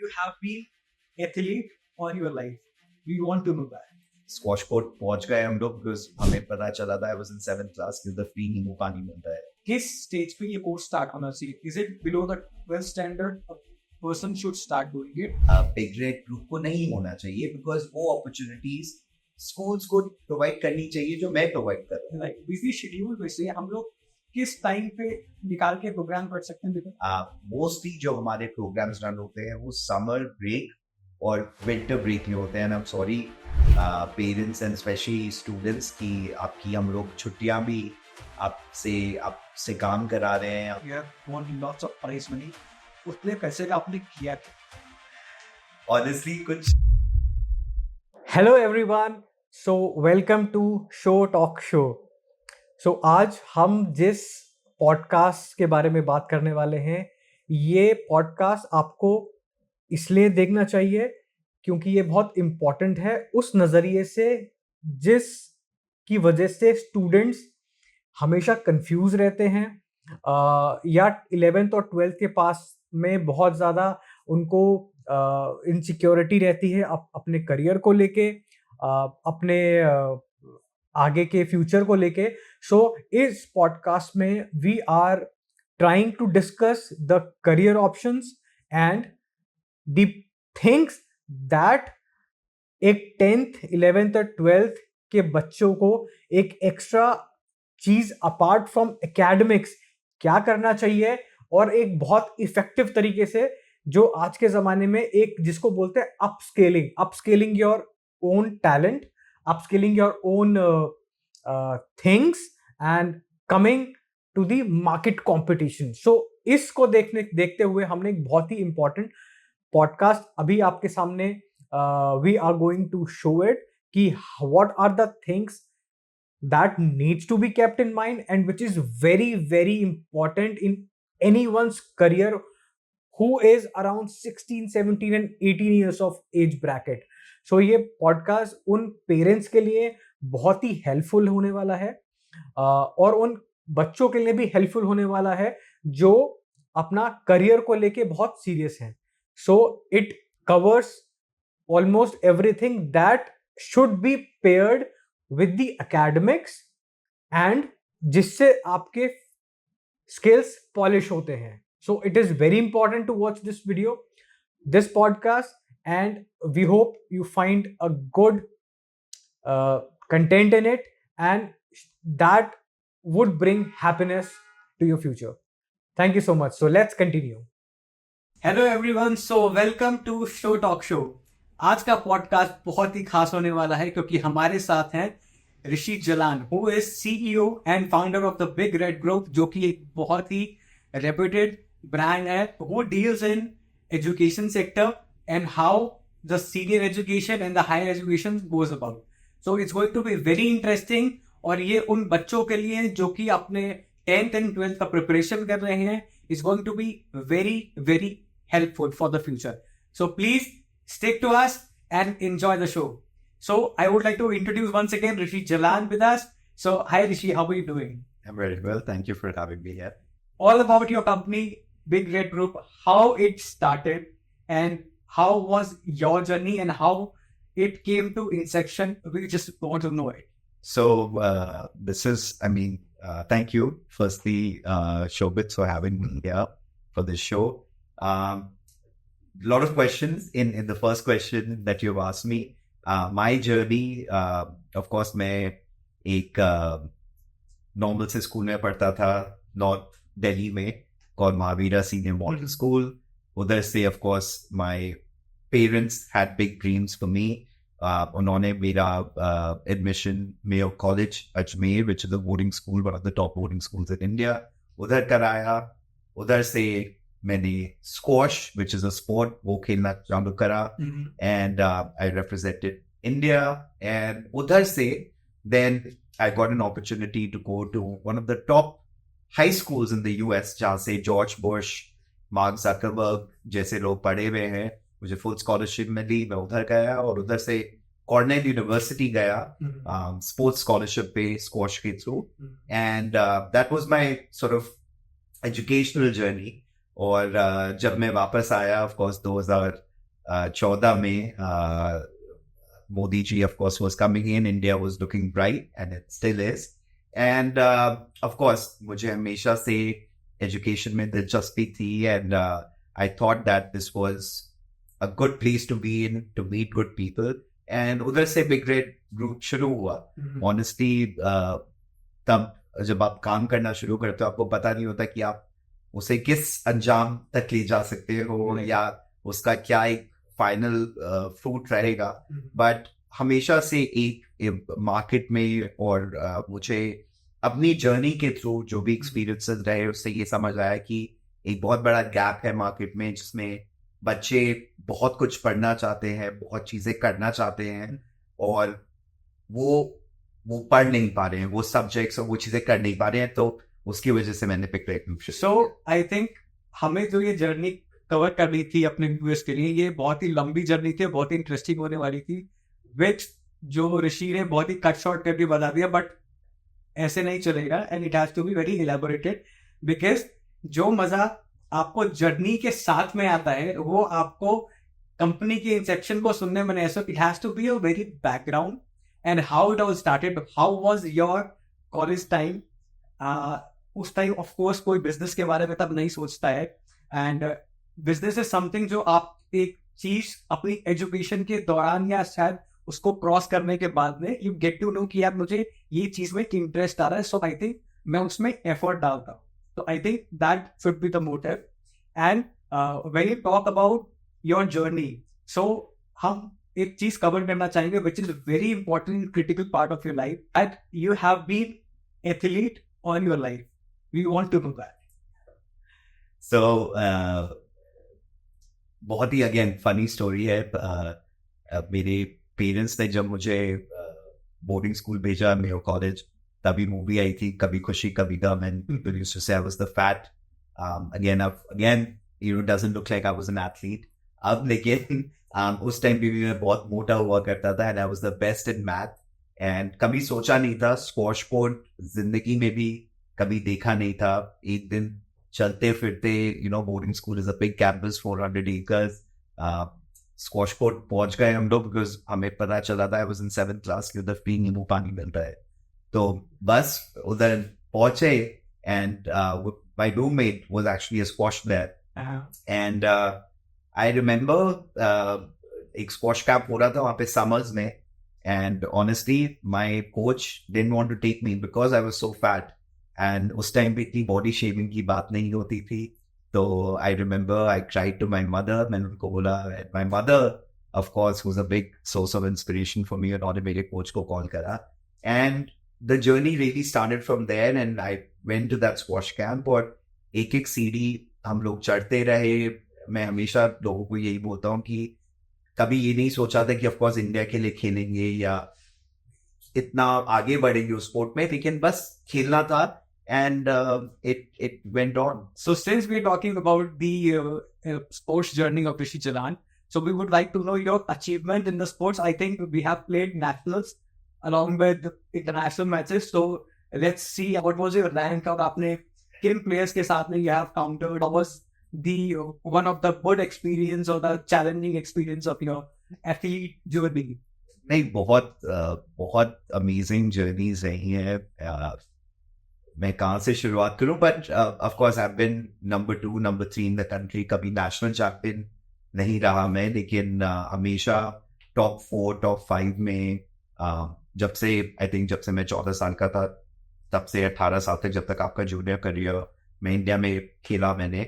you have been athlete all your life? We want to know that. Squash court पहुंच गए हम लोग because हमें पता चला था I was in 7th class कि उधर फ्री नींबू पानी मिलता है. किस स्टेज पे ये कोर्स स्टार्ट होना चाहिए? Is it below the 12th standard person should start doing it? Big red group को नहीं होना चाहिए बिकॉज वो अपॉर्चुनिटीज स्कूल्स को प्रोवाइड करनी चाहिए जो मैं प्रोवाइड कर रहा हूँ. लाइक बिजी शेड्यूल वैसे हम लोग किस टाइम पे निकाल के प्रोग्राम कर सकते हैं? मोस्टली जो हमारे प्रोग्राम्स रन होते हैं वो समर ब्रेक और विंटर ब्रेक में होते हैं. And I am sorry parents and specially students की आपकी हम लोग छुट्टियां भी आपसे काम करा रहे हैं. You have won lots of prize money. उतने पैसे का आपने किया? ऑनेस्टली कुछ. Hello everyone, so welcome to show talk show. So आज हम जिस पॉडकास्ट के बारे में बात करने वाले हैं, ये पॉडकास्ट आपको इसलिए देखना चाहिए क्योंकि ये बहुत इम्पॉर्टेंट है उस नज़रिए से जिस की वजह से स्टूडेंट्स हमेशा कंफ्यूज रहते हैं या 11th और 12th के पास में बहुत ज़्यादा उनको इनसिक्योरिटी रहती है अपने करियर को लेके, अपने आगे के फ्यूचर को लेके. सो इस पॉडकास्ट में we are trying to discuss the career options and the things that एक 10th 11th और 12th के बच्चों को एक एक्स्ट्रा चीज अपार्ट फ्रॉम एकेडमिक्स क्या करना चाहिए और एक बहुत इफेक्टिव तरीके से जो आज के जमाने में एक जिसको बोलते हैं upscaling your own talent, upscaling your own things and coming to the market competition. So इसको देखते हुए हमने एक बहुत ही इंपॉर्टेंट पॉडकास्ट अभी आपके सामने we are going to show it कि what are the things that needs to be kept in mind and which is very very important in anyone's career who is around 16 17 and 18 years of age bracket. So ये podcast उन parents के लिए बहुत ही helpful होने वाला है और उन बच्चों के लिए भी helpful होने वाला है जो अपना career को लेके बहुत serious हैं. So it covers almost everything that should be paired with the academics and जिससे आपके skills polish होते हैं. So it is very important to watch this video, this podcast, and we hope you find a good content in it and that would bring happiness to your future. Thank you so much. So let's continue. Hello everyone. So welcome to Show Talk Show. आज का podcast बहुत ही खास होने वाला है क्योंकि हमारे साथ हैं Rishi Jalan, who is CEO and founder of the big red group, जो कि एक बहुत ही रेप्यूटेड ब्रांड है. वो deals in education sector and how the senior education and the higher education goes about. So it's going to be very interesting और ये उन बच्चों के लिए जो कि अपने 10th एंड 12th का प्रिपरेशन कर रहे हैं. It's going to be very very helpful for the future. So please stick to us and enjoy the show. So I would like to introduce once again Rishi Jalan with us. So hi Rishi, how are you doing? I'm very well. Thank you for having me here. All about your company, Big Red Group, how it started and how was your journey and how it came to inception. We just want to know it. So thank you firstly, Shobit, for having me here for this show. Lot of questions in the first question that you've asked me. My journey, of course, मैं एक normal से school में पढ़ता था north Delhi में, called Mahavira senior model school. उधर से of course my parents had big dreams for me. उन्होंने मेरा admission Mayo College Ajmer, which is a boarding school, one of the top boarding schools in India, उधर कराया. उधर से मैंने squash which is a sport वो खेलना चालू करा and I represented India. And उधर से then I got an opportunity to go to one of the top high schools in the US जहाँ से जॉर्ज बुश, मार्क ज़करबर्ग जैसे लोग पढ़े हुए हैं. मुझे फुल स्कॉलरशिप मिली, मैं उधर गया और उधर से कॉर्नेल यूनिवर्सिटी गया स्पोर्ट्स स्कॉलरशिप पे स्क्वॉश के through. And that was my sort of educational journey. और जब मैं वापस आया, ऑफ कोर्स 2000 14 में Modi ji of course was coming in, India was looking bright and it still is. And of course मुझे हमेशा से education में दिलचस्पी थी, and I thought that this was a good place to be in, to meet good people. And उधर से Big Red Group शुरू हुआ. Honestly, तब जब आप काम करना शुरू करते हो आपको पता नहीं होता कि आप उसे किस अंजाम तक ले जा सकते हो या उसका क्या एक फाइनल फ्रूट रहेगा. बट हमेशा से एक मार्केट में और मुझे अपनी जर्नी के थ्रू जो भी एक्सपीरियंसेस रहे उससे ये समझ आया कि एक बहुत बड़ा गैप है मार्केट में, जिसमें बच्चे बहुत कुछ पढ़ना चाहते हैं, बहुत चीज़ें करना चाहते हैं, और वो पढ़ नहीं पा रहे हैं, वो सब्जेक्ट्स और वो चीज़ें कर नहीं पा रहे हैं. तो उसकी वजह से मैंने पिक किया. सो आई थिंक हमें जो ये जर्नी कवर करनी थी अपने व्यूअर्स के लिए, ये बहुत ही लंबी जर्नी थी, बहुत ही इंटरेस्टिंग होने वाली थी, विच जो ऋषि ने बहुत ही कट शॉर्ट करके बता दिया. बट ऐसे नहीं चलेगा, and it has to be very elaborated, because जो मजा आपको जर्नी के साथ में आता है वो आपको कंपनी के इंसेप्शन को सुनने में नहीं. So it has to be a very background and how it was started, how was your college time. उस टाइम ऑफ कोर्स कोई बिजनेस के बारे में तब नहीं सोचता है, एंड बिजनेस इज समथिंग जो आप एक चीज अपनी एजुकेशन के दौरान या शायद उसको क्रॉस करने के बाद में यू गेट टू नो कि यार मुझे ये चीज में इंटरेस्ट आ रहा है, सो आई थिंक मैं उसमें एफर्ट डालता हूँ. तो I think that should be the motive. And when you talk about your journey, so हम एक चीज कवर करना चाहेंगे which is very important critical part of your life, that you have been athlete on your life. We want to know that. So बहुत ही again funny story है. मेरे parents ने जब मुझे बोर्डिंग स्कूल भेजा, मेरे कॉलेज, तभी मूवी आई थी कभी खुशी कभी गम, and people used to say I was the fat. Again, you know, doesn't look like I was an athlete. अब लेकिन उस टाइम भी मैं बहुत मोटा हुआ करता था, and I was the best in math. And कभी सोचा नहीं था, स्क्वॉश कोर्ट जिंदगी में भी कभी देखा नहीं था. एक दिन चलते फिरते, you know, boarding school is a big campus, 400 acres. Squash court पहुंच गए हम लोग, बिकॉज हमें पता चला था I was in 7th class कि उधर फ्री नींबू पानी मिलता है. तो बस उधर पहुंचे, and my roommate was actually a squash player. And I remember एक स्क्वॉश कैंप हो रहा था वहाँ पे summers में, and honestly my coach didn't want to take me because I was so fat. And उस टाइम पे इतनी बॉडी शेविंग की बात नहीं होती थी. तो I remember I cried to my mother. मैंने उनको बोला, my mother of course was a big source of inspiration for me, और उन्होंने मेरे कोच को कॉल करा, and the journey really started from there. And I went to that squash camp, और एक एक सीढ़ी हम लोग चढ़ते रहे. मैं हमेशा लोगों को यही बोलता हूँ कि कभी ये नहीं सोचा था कि ऑफ कोर्स इंडिया के लिए खेलेंगे या इतना आगे बढ़ेंगे उस स्पोर्ट में, लेकिन बस खेलना था, and it went on. So since we're talking about the sports journey of Rishi Jalan, so we would like to know your achievement in the sports. I think we have played nationals along with international matches. So let's see what was your rank, और आपने किन players के साथ में you have countered. What was the one of the good experience or the challenging experience of your athlete journey? नहीं, बहुत amazing journeys रही हैं. मैं कहाँ से शुरुआत करूँ, but of course I have been number 2 number 3 in the country. कभी नेशनल चैंपियन नहीं रहा मैं, लेकिन हमेशा टॉप 4 टॉप 5 में. जब से मैं 14 साल का था तब से 18 साल तक, जब तक आपका जूनियर करियर में इंडिया में खेला मैंने,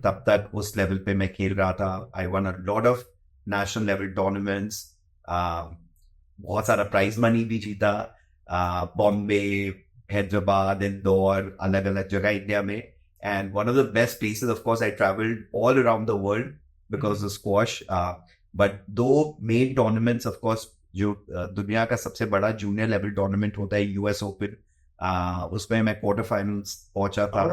तब तक उस लेवल पे मैं खेल रहा था. I one a lot of national level tournaments, बहुत सारा प्राइज मनी भी जीता. बॉम्बे, हैदराबाद, इंदौर, अलग अलग जगह इंडिया में. And one of the best places, of course I travelled all around the world because of squash. But 2 main tournaments, of course, जो दुनिया का सबसे बड़ा जूनियर लेवल टूर्नामेंट होता है यूएस ओपन, उसमें मैं क्वार्टर फाइनल्स पहुंचा था,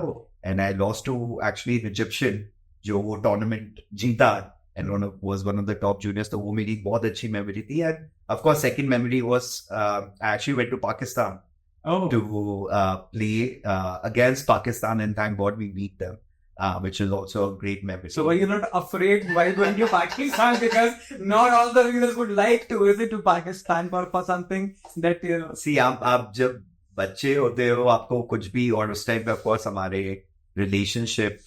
and I lost to actually Egyptian जो वो टूर्नामेंट जीता, and was one of the top juniors. तो वो मेरी बहुत अच्छी मेमोरी थी. And of course second memory was I actually went to Pakistan to play against Pakistan, and thank God we beat them. which is also a great memory. So were you not afraid while going to Pakistan, because not all the viewers would like to visit to Pakistan for something that See, आप जब बच्चे होते हो आपको कुछ भी, और उस टाइम पे ऑफ कोर्स हमारे रिलेशनशिप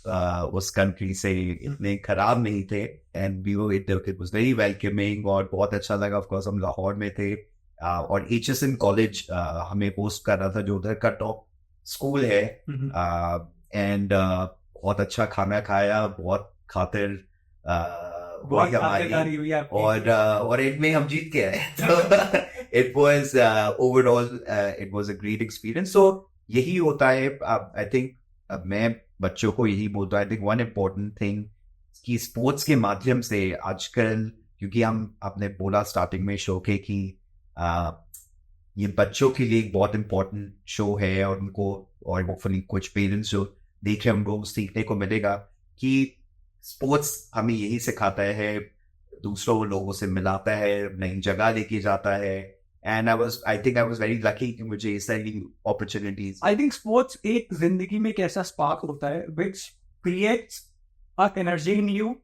उस कंट्री से इतने खराब नहीं थे, and we were it was very welcoming और बहुत अच्छा लगा. ऑफ कोर्स हम लाहौर में थे, और HSN कॉलेज हमें पोस्ट कर रहा था जो उधर का टॉप स्कूल है, एंड बहुत अच्छा खाना खाया, बहुत खातिर बहुत हमारी, हुई आपकी. और एंड में हम जीत के आए. तो it was overall it was a great experience. So यही होता है. I think मैं बच्चों को यही बोलता हूँ. I think one important thing कि स्पोर्ट्स के माध्यम से आजकल, क्योंकि हम आपने बोला स्टार्टिंग में शो के कि ये बच्चों के लिए एक बहुत इम्पोर्टेंट शो है, और उनको, और होपफुली कुछ पेरेंट्स जो देख रहे हैं उनको सीखने को मिलेगा कि स्पोर्ट्स हमें यही सिखाता है, दूसरों लोगों से मिलाता है, नई जगह लेके जाता है. And I think I was very lucky कि मुझे इस तरह की अपॉर्चुनिटीज. I think sports एक जिंदगी में एक ऐसा स्पार्क होता है which creates a energy in you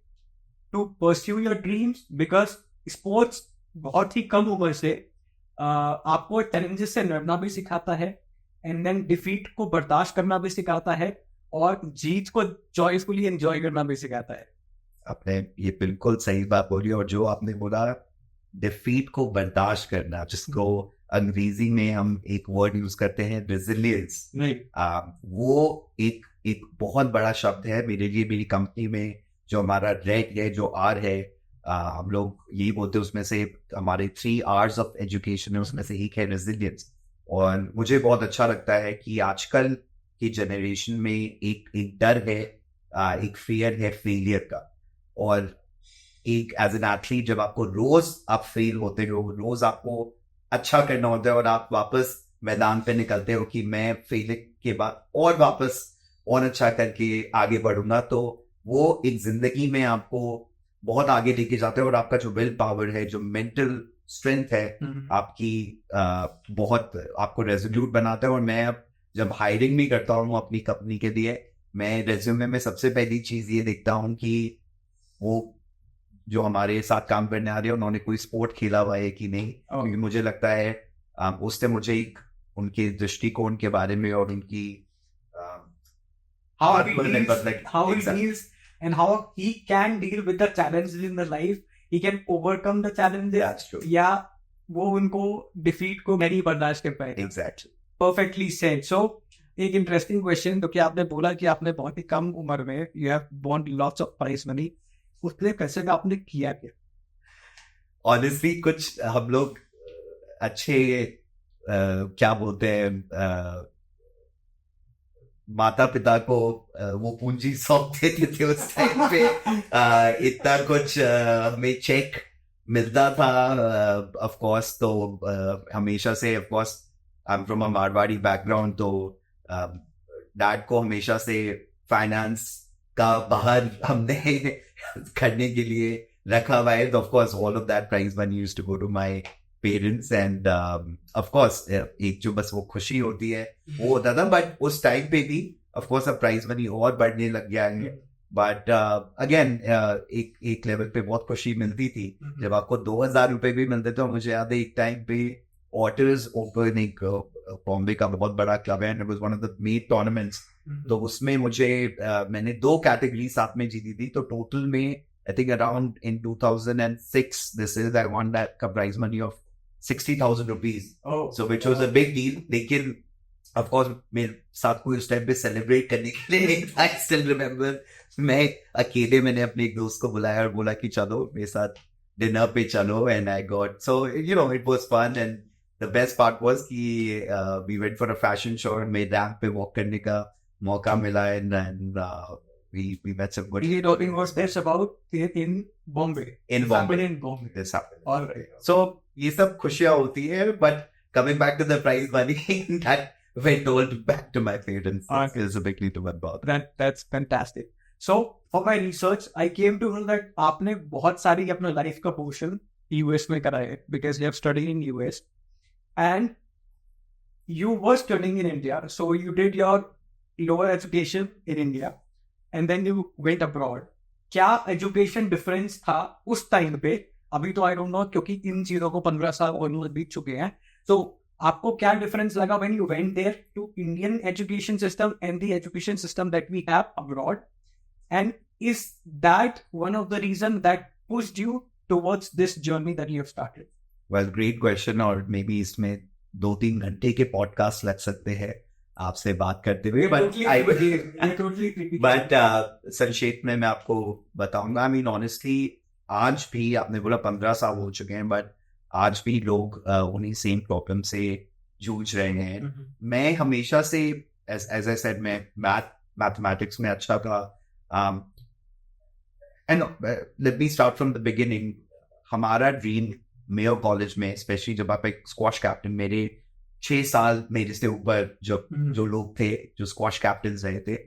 to pursue your dreams, because sports बहुत ही कम उम्र से आपको चैलेंजेस से लड़ना भी सिखाता है, एंड देन डिफीट को बर्दाश्त करना भी सिखाता है, और जीत को जॉयफुली एंजॉय करना भी सिखाता है. आपने ये बिल्कुल सही बात बोली. और जो आपने बोला डिफीट को बर्दाश्त करना, जिसको अंग्रेजी में हम एक वर्ड यूज करते हैं रेजिलियंस, वो एक बहुत बड़ा शब्द है मेरे लिए. मेरी कंपनी में जो हमारा रेड है, जो आर है, हम लोग यही बोलते हैं, उसमें से हमारे 3 R's ऑफ एजुकेशन है, उसमें से एक है रेजिलियंस. और मुझे बहुत अच्छा लगता है कि आजकल की जनरेशन में एक डर है, एक फियर है फेलियर का. और एक एज एन एथलीट जब आपको रोज आप फेल होते हो, रोज आपको अच्छा करना होता है, और आप वापस मैदान पे निकलते हो कि मैं फेलियर के बाद और वापस और अच्छा करके आगे बढ़ूंगा, तो वो एक जिंदगी में आपको बहुत आगे लेके जाता है. और आपका जो विल पावर है, जो मेंटल स्ट्रेंथ है आपकी, बहुत आपको रेजोल्यूट बनाता है. और मैं अब जब हायरिंग भी करता हूँ अपनी कंपनी के लिए, मैं रेज्यूमे में सबसे पहली चीज ये देखता हूँ कि वो जो हमारे साथ काम करने आ रहे हैं उन्होंने कोई स्पोर्ट खेला हुआ है कि नहीं. क्योंकि मुझे लगता है उससे मुझे एक उनके दृष्टिकोण के बारे में और उनकी how he deals and how he can deal with the challenges in the life, he can overcome the challenges. That's true. या वो उनको डिफीट को नहीं बर्दाश्त कर पाए. Exactly. Perfectly said. So एक इंटरेस्टिंग क्वेश्चन, तो क्या आपने बोला कि आपने बहुत ही कम उम्र में you have won lots of prize money, उसके पैसे का आपने किया क्या? Honestly कुछ हम लोग अच्छे क्या बोलते हैं, माता पिता को वो पूंजी सौंप देते थे उस टाइम पे. इतना कुछ हमें चेक मिलता था ऑफ कोर्स. तो हमेशा से of course I am from a Marwari background, तो डैड को हमेशा से फाइनेंस का बाहर हमने करने के लिए रखा हुआ है. Of course all of that prize money used to go to my parents, and of course एक जो बस वो खुशी होती है वो होता था. बट उस टाइम पे भी ऑफ कोर्स अब प्राइज मनी और बढ़ने लग गया है. बट अगेन एक लेवल पे बहुत खुशी मिलती थी जब आपको 2000 रुपए भी मिलते थे. मुझे याद है एक टाइम पे ऑटर्स ओपन, एक बॉम्बे का बहुत बड़ा क्लब है, it was one of the main tournaments. तो उसमें मुझे मैंने 2 कैटेगरी साथ में जीती थी. तो टोटल में I think around in 2006 this is I won that prize money of 60,000 rupees. So which was a big deal. लेकिन of course मेरे साथ कोई उस टाइम पे सेलिब्रेट करने के लिए I still remember मैं अकेले मैंने अपने एक दोस्त को बुलाया और बोला कि चलो मेरे साथ डिनर पे चलो, and I got, so you know it was fun. And the best part was कि we went for a fashion show and मेरे रैंप पे वॉक करने का मौका मिला, and we met some good. It was this about in Bombay. In Bombay. This happened. All right. So ये सब खुशियाँ होती है. But coming back to the prize money, that went all back to my parents. Okay. It's a big little one about That's fantastic. So for my research, I came to know that आपने बहुत सारी अपने life का portion US में करा है, because you have studied in US and you were studying in India. So you did your lower education in India. and then you went abroad. क्या education difference था उस टाइम पे? अभी तो आई डोंट नो, क्योंकि इन चीजों को 15 साल ऑलमोस्ट बीत चुके हैं. तो आपको क्या डिफरेंस लगा when you went there to Indian education system and the education system that we have abroad? And is that one of the reasons that pushed you towards this journey that you have started? Well, great question. और maybe इसमें 2-3 घंटे के podcast लग सकते हैं आपसे बात करते हुए, बट संक्षेप में मैं आपको बताऊंगा. आई मीन ऑनेस्टली आज भी आपने बोला 15 साल हो चुके हैं, बट आज भी लोग उन्हीं सेम प्रॉब्लम से जूझ रहे हैं. मैं हमेशा से एज आई सेड मैं मैथमेटिक्स में अच्छा था. And let me start from the beginning. हमारा ड्रीम मेयो कॉलेज में, स्पेशली जब आप एक स्क्वाश कैप्टन, मेरे 6 साल मेरे से ऊपर जो लोग थे जो स्क्वाश कैप्टन रहे थे,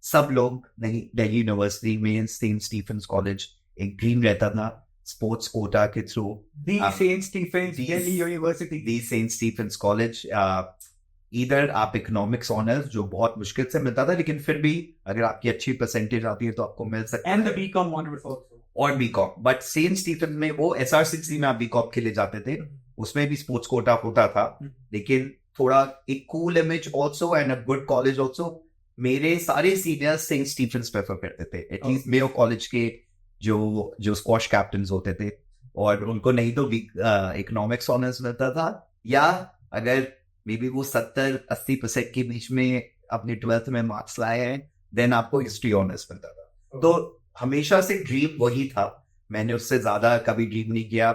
सब लोग नहीं दिल्ली यूनिवर्सिटी में सेंट स्टीफेंस कॉलेज एक ड्रीम रहता था स्पोर्ट्स कोटा के through. Saint Stephen's Delhi university, the Saint Stephen's college. इधर आप इकोनॉमिक्स ऑनर्स जो बहुत मुश्किल से मिलता था, लेकिन फिर भी अगर आपकी अच्छी परसेंटेज आती है तो आपको मिल सकता है. एंड द बीकॉम ऑनर्स और बीकॉम. बट सेंट स्टीफेंस में वो SR60 में आप बीकॉम के लिए जाते थे, उसमें भी स्पोर्ट्स कोटा होता था, लेकिन थोड़ा एक cool image also and a good college also. मेरे सारे सीनियर्स सेंट स्टीफेंस प्रेफर करते थे, एटलीस्ट मेयो कॉलेज के जो स्क्वाश कैप्टन होते थे. और उनको नहीं तो इकोनॉमिक्स ऑनर्स मिलता था, या अगर मे बी वो 70-80% के बीच में अपने 12th में मार्क्स लाए हैं, देन आपको हिस्ट्री ऑनर्स मिलता था. तो हमेशा से ड्रीम वही था. मैंने उससे ज्यादा कभी ड्रीम नहीं किया.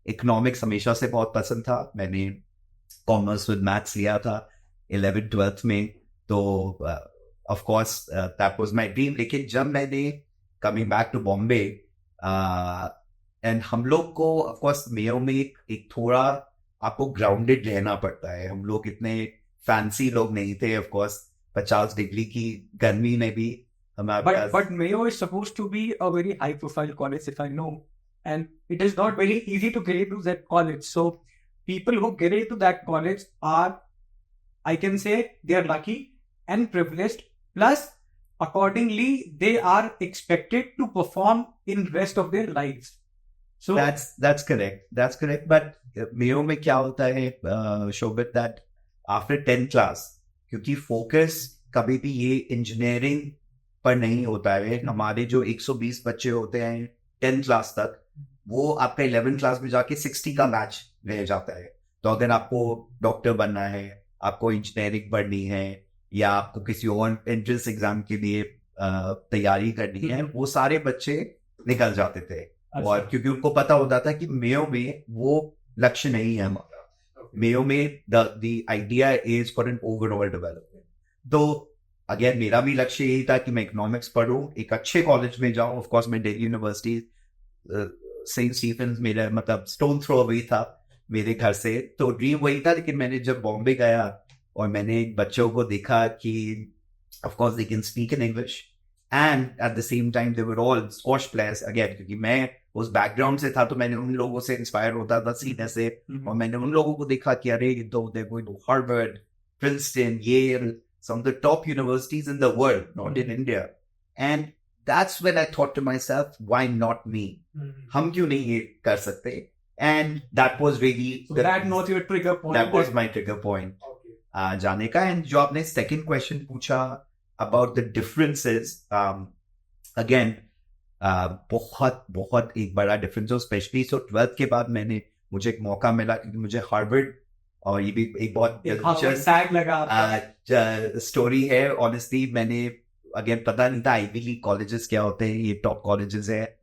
इकोनॉमिक्स हमेशा से बहुत पसंद था. मैंने कॉमर्स विद मैथ्स लिया था 11th-12th में, तो of course that was my dream. लेकिन जब मैंने coming back to Bombay, and हम लोग को ऑफ कोर्स मेयो में एक थोड़ा आपको ग्राउंडेड रहना पड़ता है. हम लोग इतने फैंसी लोग नहीं थे. ऑफ कोर्स 50 डिग्री की गर्मी में भी But Mayo is supposed to be a very high profile college, if I know, and it is not very easy to get into that college. So people who get into that college are, I can say, they are lucky and privileged. Plus, accordingly, they are expected to perform in rest of their lives. So that's correct. But Mayo में क्या होता है, शोभित, that after 10th class, क्योंकि focus कभी भी ये engineering पर नहीं होता है. हमारे जो 120 बच्चे होते हैं 10th क्लास तक, वो आपका 11th क्लास में जाके 60 का मैच रह जाता है. तो अगर आपको डॉक्टर बनना है, आपको इंजीनियरिंग पढ़नी है, या आपको किसी और एंट्रेंस एग्जाम के लिए तैयारी करनी है, वो सारे बच्चे निकल जाते थे. और क्योंकि उनको पता होता था कि मेयो में वो लक्ष्य नहीं है हमारा. मेयो में the idea is for an overall development. तो अगेन मेरा भी लक्ष्य यही था कि मैं इकोनॉमिक्स पढूं, एक अच्छे कॉलेज में जाऊं. ऑफ कोर्स मैं दिल्ली यूनिवर्सिटी, सेंट स्टीफेंस मेरा मतलब स्टोन थ्रो अवे था मेरे घर से, तो ड्रीम वही था. लेकिन मैंने जब बॉम्बे गया और मैंने बच्चों को देखा कि of course they can speak in English and at the same time they were all squash players. Again क्योंकि मैं उस बैकग्राउंड से था, तो मैंने उन लोगों से इंस्पायर होता था सीने से. और मैंने उन लोगों को देखा कि अरे ये तो they going to Harvard, Princeton, Yale, some of the top universities in the world, not in India. And that's when I thought to myself, why not me? हम क्यों नहीं ये कर सकते? And that was really that was your trigger point. That was my trigger point. Okay. जाने का. And जो आपने second question पूछा about the differences, again बहुत एक बड़ा difference हो, especially so 12th के बाद मुझे एक मौका मिला, क्योंकि मुझे हार्वर्ड, और ये भी एक बहुत स्टोरी है ऑनेस्टली. मैंने अगेन पता नहीं था आईवी लीग कॉलेजेस क्या होते हैं. ये टॉप कॉलेजेस है,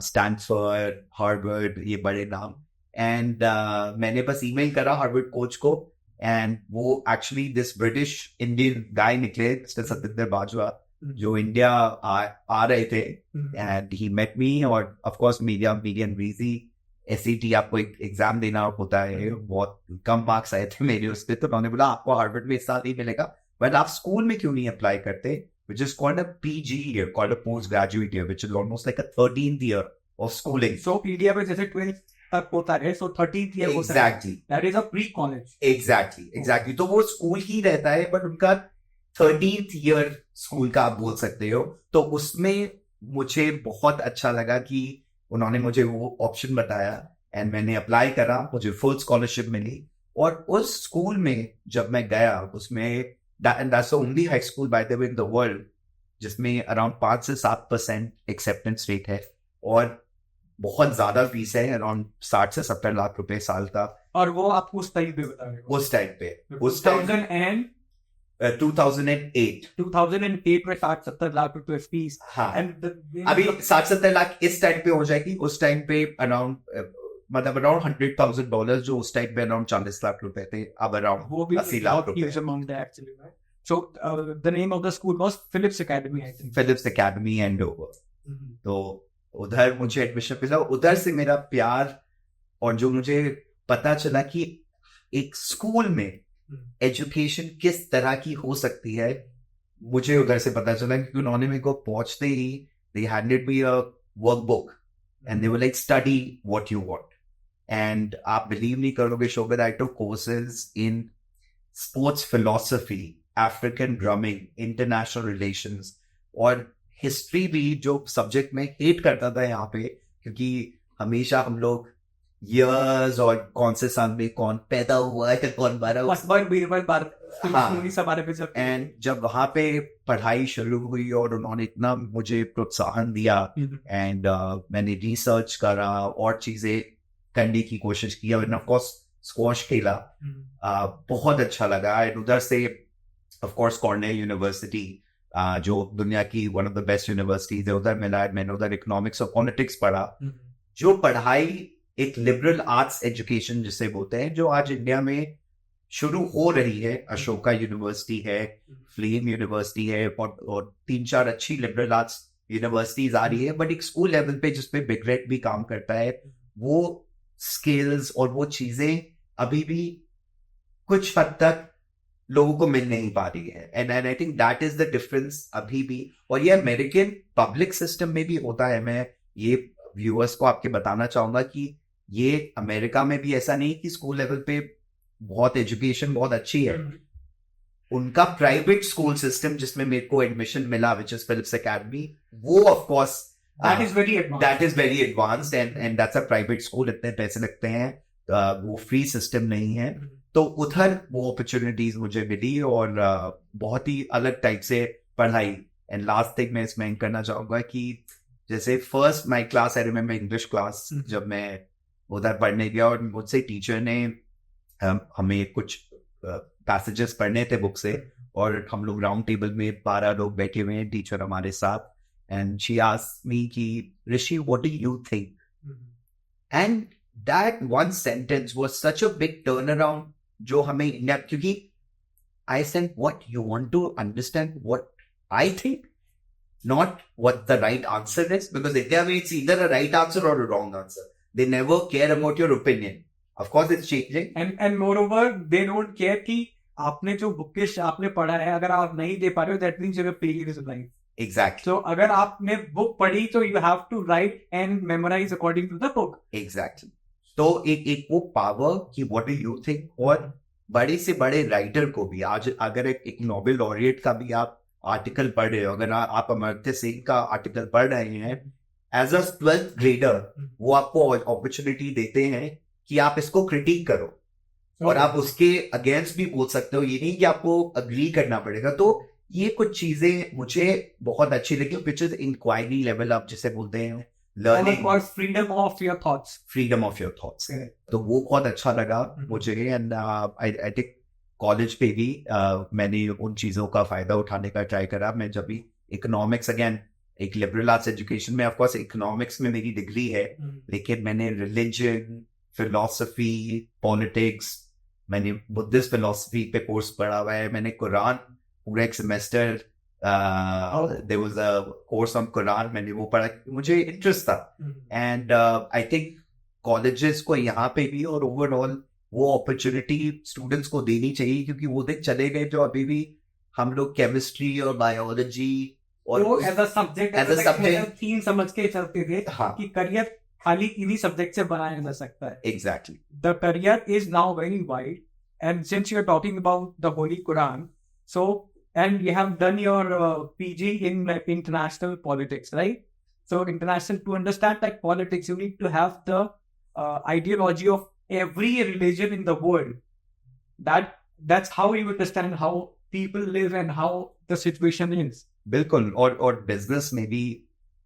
स्टैनफोर्ड, हार्वर्ड, ये बड़े नाम. एंड मैंने बस ईमेल करा हार्वर्ड कोच को, एंड वो actually this British Indian guy निकले, मिस्टर सत्येंद्र बाजवा, जो इंडिया आ रहे थे. एंड ही मेट मी, और of course medium Reiji SAT आपको एक एग्जाम देना होता है. बहुत कम मार्क्स आए थे मेरे उस पर, तो उन्होंने बोला आपको हार्वर्ड में इस साल ही मिलेगा, बट आप स्कूल में क्यों नहीं अप्लाई करते, which is called a PG year, called a postgraduate year, which is almost like a 13th year of schooling. So India में जैसे 12th तक होता है, so 13th year होता है. Exactly. That is a pre-college. Exactly. तो वो school ही रहता है, बट उनका 13th ईयर स्कूल का आप बोल सकते हो। तो उसमें मुझे बहुत अच्छा लगा कि उन्होंने मुझे वो ऑप्शन बताया एंड मैंने अप्लाई करा, मुझे फुल स्कॉलरशिप मिली। और उस स्कूल में जब मैं गया, उसमें that's the only high school by the way in the world जिसमें अराउंड 5 से 7% एक्सेप्टेंस रेट है और बहुत ज्यादा फीस है, अराउंड 60 से 70 लाख रुपए साल का। और वो आपको उस टाइम पे बता रहे हो? उस टाइम पे, उस टाइम 2008 2008 में 60-70 लाख रुपए फीस। हाँ, And अभी 60-70 लाख इस टाइम पे हो जाएगी। उस टाइम पे अराउंड मतलब अराउंड $100,000 जो उस टाइम पे अराउंड 40 लाख रुपए थे, अब अराउंड वो भी 80 लाख रुपए। huge amount है actually, right? So the name of the school was Phillips Academy, I think. Phillips academy and over. तो उधर मुझे एडमिशन मिला, उधर से मेरा प्यार और जो मुझे पता चला कि एक स्कूल में एजुकेशन किस तरह की हो सकती है, मुझे उधर से पता चला। क्योंकि उन्होंने मेरे को पहुंचते ही they handed me a workbook and they were like, study what you want. And आप बिलीव नहीं करोगे शोभित, I took courses in sports philosophy, African drumming, international relations और हिस्ट्री भी, जो सब्जेक्ट में हेट करता था यहाँ पे, क्योंकि हमेशा हम लोग years और कौन से साल में कौन पैदा हुआ है, कौन मारा हुआ। हाँ, एंड जब वहाँ पे पढ़ाई शुरू हुई और उन्होंने इतना मुझे प्रोत्साहन दिया एंड मैंने रिसर्च करा और चीजें करने की कोशिश की और ऑफ कोर्स स्क्वॉश खेला। बहुत अच्छा लगा। एंड उधर से ऑफ कोर्स कॉर्नेल यूनिवर्सिटी, जो दुनिया की one of the best universities है, उधर मिला। मैंने उधर इकोनॉमिक्स और पॉलिटिक्स पढ़ा। जो पढ़ाई एक लिबरल आर्ट्स एजुकेशन जिसे बोलते हैं, जो आज इंडिया में शुरू हो रही है। अशोका यूनिवर्सिटी है, फ्लेम यूनिवर्सिटी है और 3-4 अच्छी लिबरल आर्ट्स यूनिवर्सिटीज आ रही है। बट एक स्कूल लेवल पे जिसपे बिगरेट भी काम करता है, वो स्किल्स और वो चीजें अभी भी कुछ हद तक लोगों को मिल नहीं पा रही है। And I think that is the difference अभी भी। और ये अमेरिकन पब्लिक सिस्टम में भी होता है। मैं ये व्यूअर्स को आपके बताना चाहूंगा कि ये अमेरिका में भी ऐसा नहीं कि स्कूल लेवल पे बहुत एजुकेशन बहुत अच्छी है। उनका प्राइवेट स्कूल सिस्टम जिसमें मेरे को एडमिशन मिला, विच इज फिलिप्स एकेडमी, वो of course that is very advanced and that's a private school। इतने पैसे लगते हैं, वो फ्री सिस्टम नहीं है। तो उधर वो अपॉर्चुनिटीज मुझे मिली और बहुत ही अलग टाइप से पढ़ाई। एंड लास्ट थिंग मैं इसमें करना चाहूंगा कि जैसे first my class, I remember English class, जब मैं उधर पढ़ने गया और मुझसे टीचर ने हमें कुछ पैसेजेस पढ़ने थे बुक से, और हम लोग राउंड टेबल में 12 लोग बैठे हुए हैं, टीचर हमारे साथ। एंड शी आस्क्ड मी कि Rishi, what do you think? And that one sentence was such a big turn around, जो हमें इंडिया, क्योंकि I said what you want to understand what I think, not what the right answer is, because India में it's either a right answer or a wrong answer. They never care about your opinion. Of course it's changing. And moreover, they don't care कि आपने जो bookish आपने पढ़ा है, अगर आप नहीं दे पा रहे हो, that means you're a failure in life. Exactly. So अगर आपने बुक पढ़ी तो you have to write and memorize according to the book. Exactly. तो एक वो पावर कि what do you think, और बड़े से बड़े राइटर को भी, आज अगर एक नोबेल लॉरिएट का भी आप आर्टिकल पढ़ रहे हो, अगर आप अमर्त्य सेन का आर्टिकल पढ़ रहे हैं एज अ 12th ग्रेडर, वो आपको अपॉर्चुनिटी देते हैं कि आप इसको क्रिटिक करो और आप उसके अगेंस्ट भी बोल सकते हो। ये नहीं कि आपको अग्री करना पड़ेगा। तो ये कुछ चीजें मुझे बहुत अच्छी लगी, विच इज इंक्वायरी लेवल आप जिसे बोलते हैं, learning, freedom of your thoughts. तो वो बहुत अच्छा लगा मुझे। एंड आई थिंक कॉलेज पे भी मैंने उन चीज़ों का फ़ायदा उठाने का ट्राई करा। मैं जब भी इकोनॉमिक्स, अगेन एक लिबरल आर्ट्स एजुकेशन में, ऑफकोर्स इकोनॉमिक्स में मेरी डिग्री है, लेकिन मैंने रिलीजन, फिलोसफी, पॉलिटिक्स, मैंने बुद्धिस्ट फिलोसफी पे कोर्स पढ़ा हुआ है। मैंने कुरान पूरा एक semester, there was a course on Quran, मैंने वो पढ़ा, मुझे इंटरेस्ट था। एंड आई थिंक कॉलेजेस को यहाँ पे भी और ओवरऑल वो अपॉर्चुनिटी स्टूडेंट्स को देनी चाहिए, क्योंकि वो दिन चले गए जो अभी भी हम लोग केमिस्ट्री और बायोलॉजी और एज अ सब्जेक्ट थीम समझ के चलते थे। हाँ, कि करियर खाली इन्हीं सब्जेक्ट से बनाया जा सकता है। Exactly. The career is now very wide, and since you are talking about the holy Quran, so and you have done your PG in like international politics, right? So international, to understand like politics, you need to have the ideology of every religion in the world. That's how you understand how people live and how the situation is. बिल्कुल. और business में भी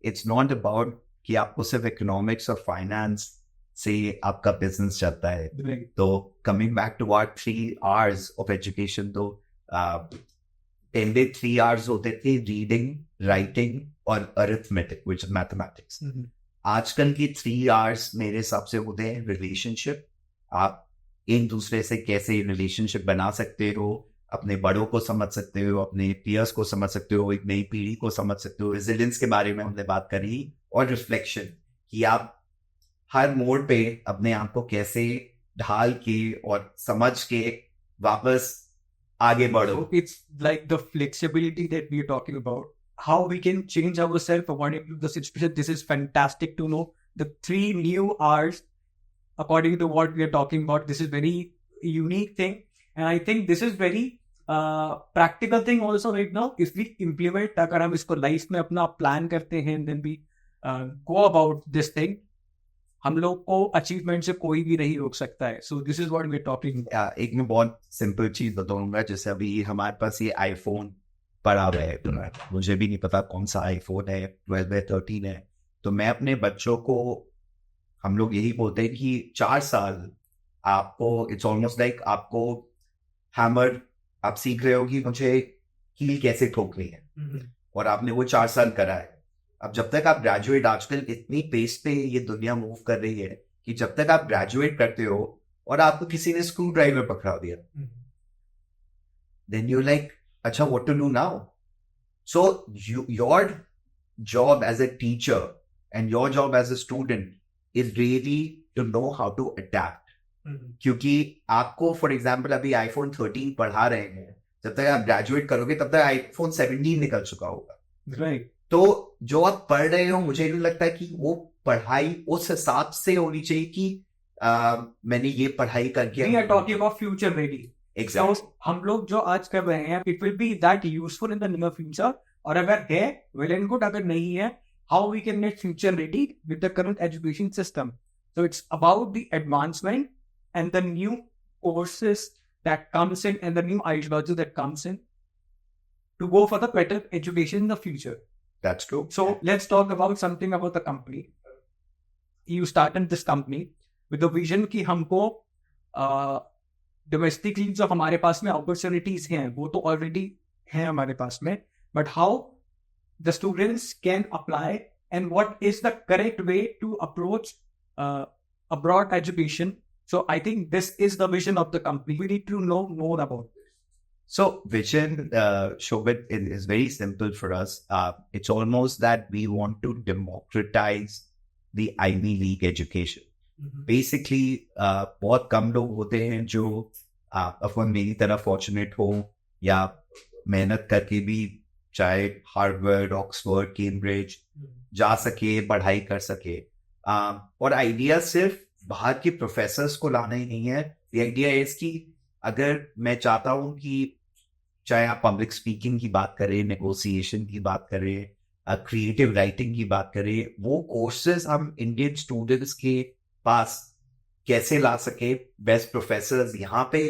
it's not about कि आपको सिर्फ economics और finance से आपका बिजनेस चलता है. Right. तो coming back to what 3 hours of education, तो पहले 3 hours होते थे रीडिंग, राइटिंग और अरिथमेटिक व्हिच इज मैथमेटिक्स. आजकल की 3 hours मेरे हिसाब से होते हैं रिलेशनशिप. आप एक दूसरे से कैसे रिलेशनशिप बना सकते हो, अपने बड़ों को समझ सकते हो, अपने पीयर्स को समझ सकते हो, एक नई पीढ़ी को समझ सकते हो. रेजिलियंस के बारे में हमने बात करी, और रिफ्लेक्शन कि आप हर मोड़ पे अपने आप को कैसे ढाल के और समझ के वापस आगे बढ़ो. So it's like the flexibility that we are talking about, how we can change ourselves according to the situation. This is fantastic to know. The 3 new hours, according to what we are talking about, this is very unique thing. And I think this is very practical thing also right now. If we implement, अगर हम इसको life में अपना plan करते हैं, then we go about this thing, हम लोग को अचीवमेंट से कोई भी नहीं रोक सकता है. So this is what we are talking. एक मैं बहुत सिंपल चीज बताऊंगा. जैसे अभी हमारे पास ये आईफोन पड़ा हुआ है, तो मुझे भी नहीं पता कौन सा आईफोन है, 12 है 13 है. तो मैं अपने बच्चों को, हम लोग यही बोलते हैं कि 4 साल आपको, इट्स ऑलमोस्ट लाइक आपको हैमर, आप सीख रहे हो कि मुझे कील कैसे ठोकनी है, और आपने वो 4 साल करा है. अब जब तक आप ग्रेजुएट, आजकल इतनी पेस पे ये दुनिया मूव कर रही है कि जब तक आप ग्रेजुएट करते हो और आपको किसी ने स्क्रू ड्राइवर पकड़ा दिया, देन यू लाइक, अच्छा what to do now. So your job as a teacher and your job as a student is really to know how to adapt. क्योंकि आपको फॉर एग्जाम्पल अभी आईफोन 13 पढ़ा रहे हैं, जब तक आप ग्रेजुएट करोगे तब तक आईफोन 17 निकल चुका होगा. राइट. तो जो आप पढ़ रहे हो, मुझे नहीं लगता कि वो पढ़ाई उस हिसाब से होनी चाहिए कि मैंने ये पढ़ाई करके. We are talking about future ready. Exactly. So, हम लोग जो आज कर रहे हैं, it will be that useful in the near future. और अगर है, well and good. अगर नहीं है, how we can make future ready with the current education system. So it's about the advancement and the new courses that comes in and the new ideology that comes in to go for the better education in the future. That's true. So let's talk about something about the company. You started this company with the vision कि हमको domestically जो हमारे पास में opportunities हैं, वो तो already हैं हमारे पास में, but how the students can apply and what is the correct way to approach abroad education. So I think this is the vision of the company. We need to know more about it. So vision, Shobit, is very simple for us. It's almost that we want to democratize the Ivy League education. Basically, बहुत कम लोग होते हैं जो अपन मेरी तरह fortunate हो या मेहनत करके भी चाहे हार्वर्ड, ऑक्सफोर्ड, कैम्ब्रिज जा सके, पढ़ाई कर सके. और आइडिया सिर्फ बाहर के प्रोफेसर्स को लाना ही नहीं है. द आइडिया इज कि अगर मैं चाहता हूँ कि चाहे आप पब्लिक स्पीकिंग की बात करें, नेगोशिएशन की बात करें, क्रिएटिव राइटिंग की बात करें, वो कोर्सेज हम इंडियन स्टूडेंट्स के पास कैसे ला सके. बेस्ट प्रोफेसर्स यहाँ पे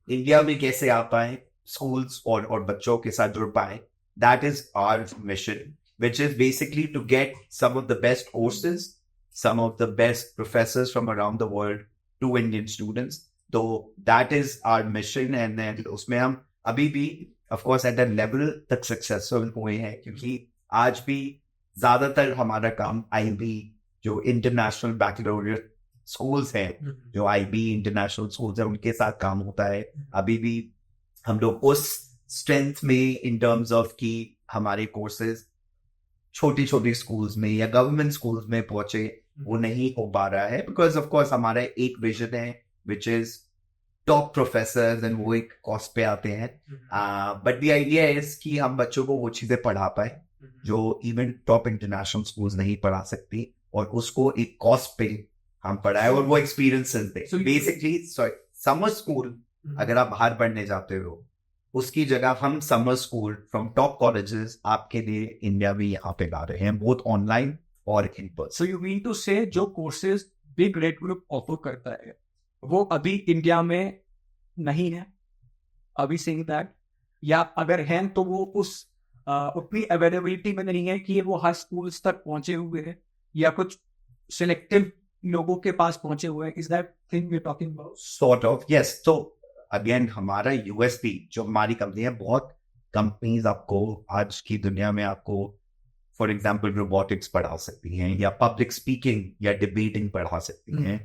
इंडिया में कैसे आ पाए, स्कूल्स और बच्चों के साथ जुड़ पाए. That is our mission, which is basically to get some of the best courses, some of the best professors from around the world to Indian students. So that is our mission, and then उसमें हम अभी भी of course at that level तक successful हुए हैं, क्योंकि आज भी ज़्यादातर हमारा काम IB जो इंटरनेशनल बैकलॉरिएट स्कूल्स हैं, जो IB इंटरनेशनल स्कूल्स हैं, उनके साथ काम होता है. अभी भी हम लोग उस स्ट्रेंथ में इन टर्म्स ऑफ कि हमारे कोर्सेज छोटी छोटी स्कूल्स में या गवर्नमेंट स्कूल्स में पहुंचे, वो नहीं हो पा रहा है. बिकॉज ऑफ कोर्स हमारा एक विजन है which is top professors, and वो एक कॉस्ट पे आते हैं. बट द आइडिया इज कि हम बच्चों को वो चीजें पढ़ा पाए जो इवन टॉप इंटरनेशनल स्कूल्स नहीं पढ़ा सकती, और उसको एक कॉस्ट पे हम पढ़ाए और वो एक्सपीरियंसेस दे. बेसिकली समर स्कूल अगर आप बाहर पढ़ने जाते हो, उसकी जगह हम summer school from top colleges आपके लिए इंडिया में यहाँ पे ला रहे हैं, बोथ ऑनलाइन और in person. So you mean to say जो courses Big red Group offer करता है वो अभी इंडिया में नहीं है, अभी सेइंग दैट, या अगर हैं तो वो उस उतनी अवेलेबिलिटी में नहीं है कि वो हर स्कूल्स तक पहुंचे हुए हैं, या कुछ सिलेक्टिव लोगों के पास पहुंचे हुए हैं? Is that thing we are talking about? Sort of, yes. तो अगेन हमारा यूएसपी जो हमारी कंपनी है, बहुत कंपनीज आपको आज की दुनिया में आपको फॉर एग्जाम्पल रोबोटिक्स पढ़ा सकती हैं, या पब्लिक स्पीकिंग या डिबेटिंग पढ़ा सकती हैं,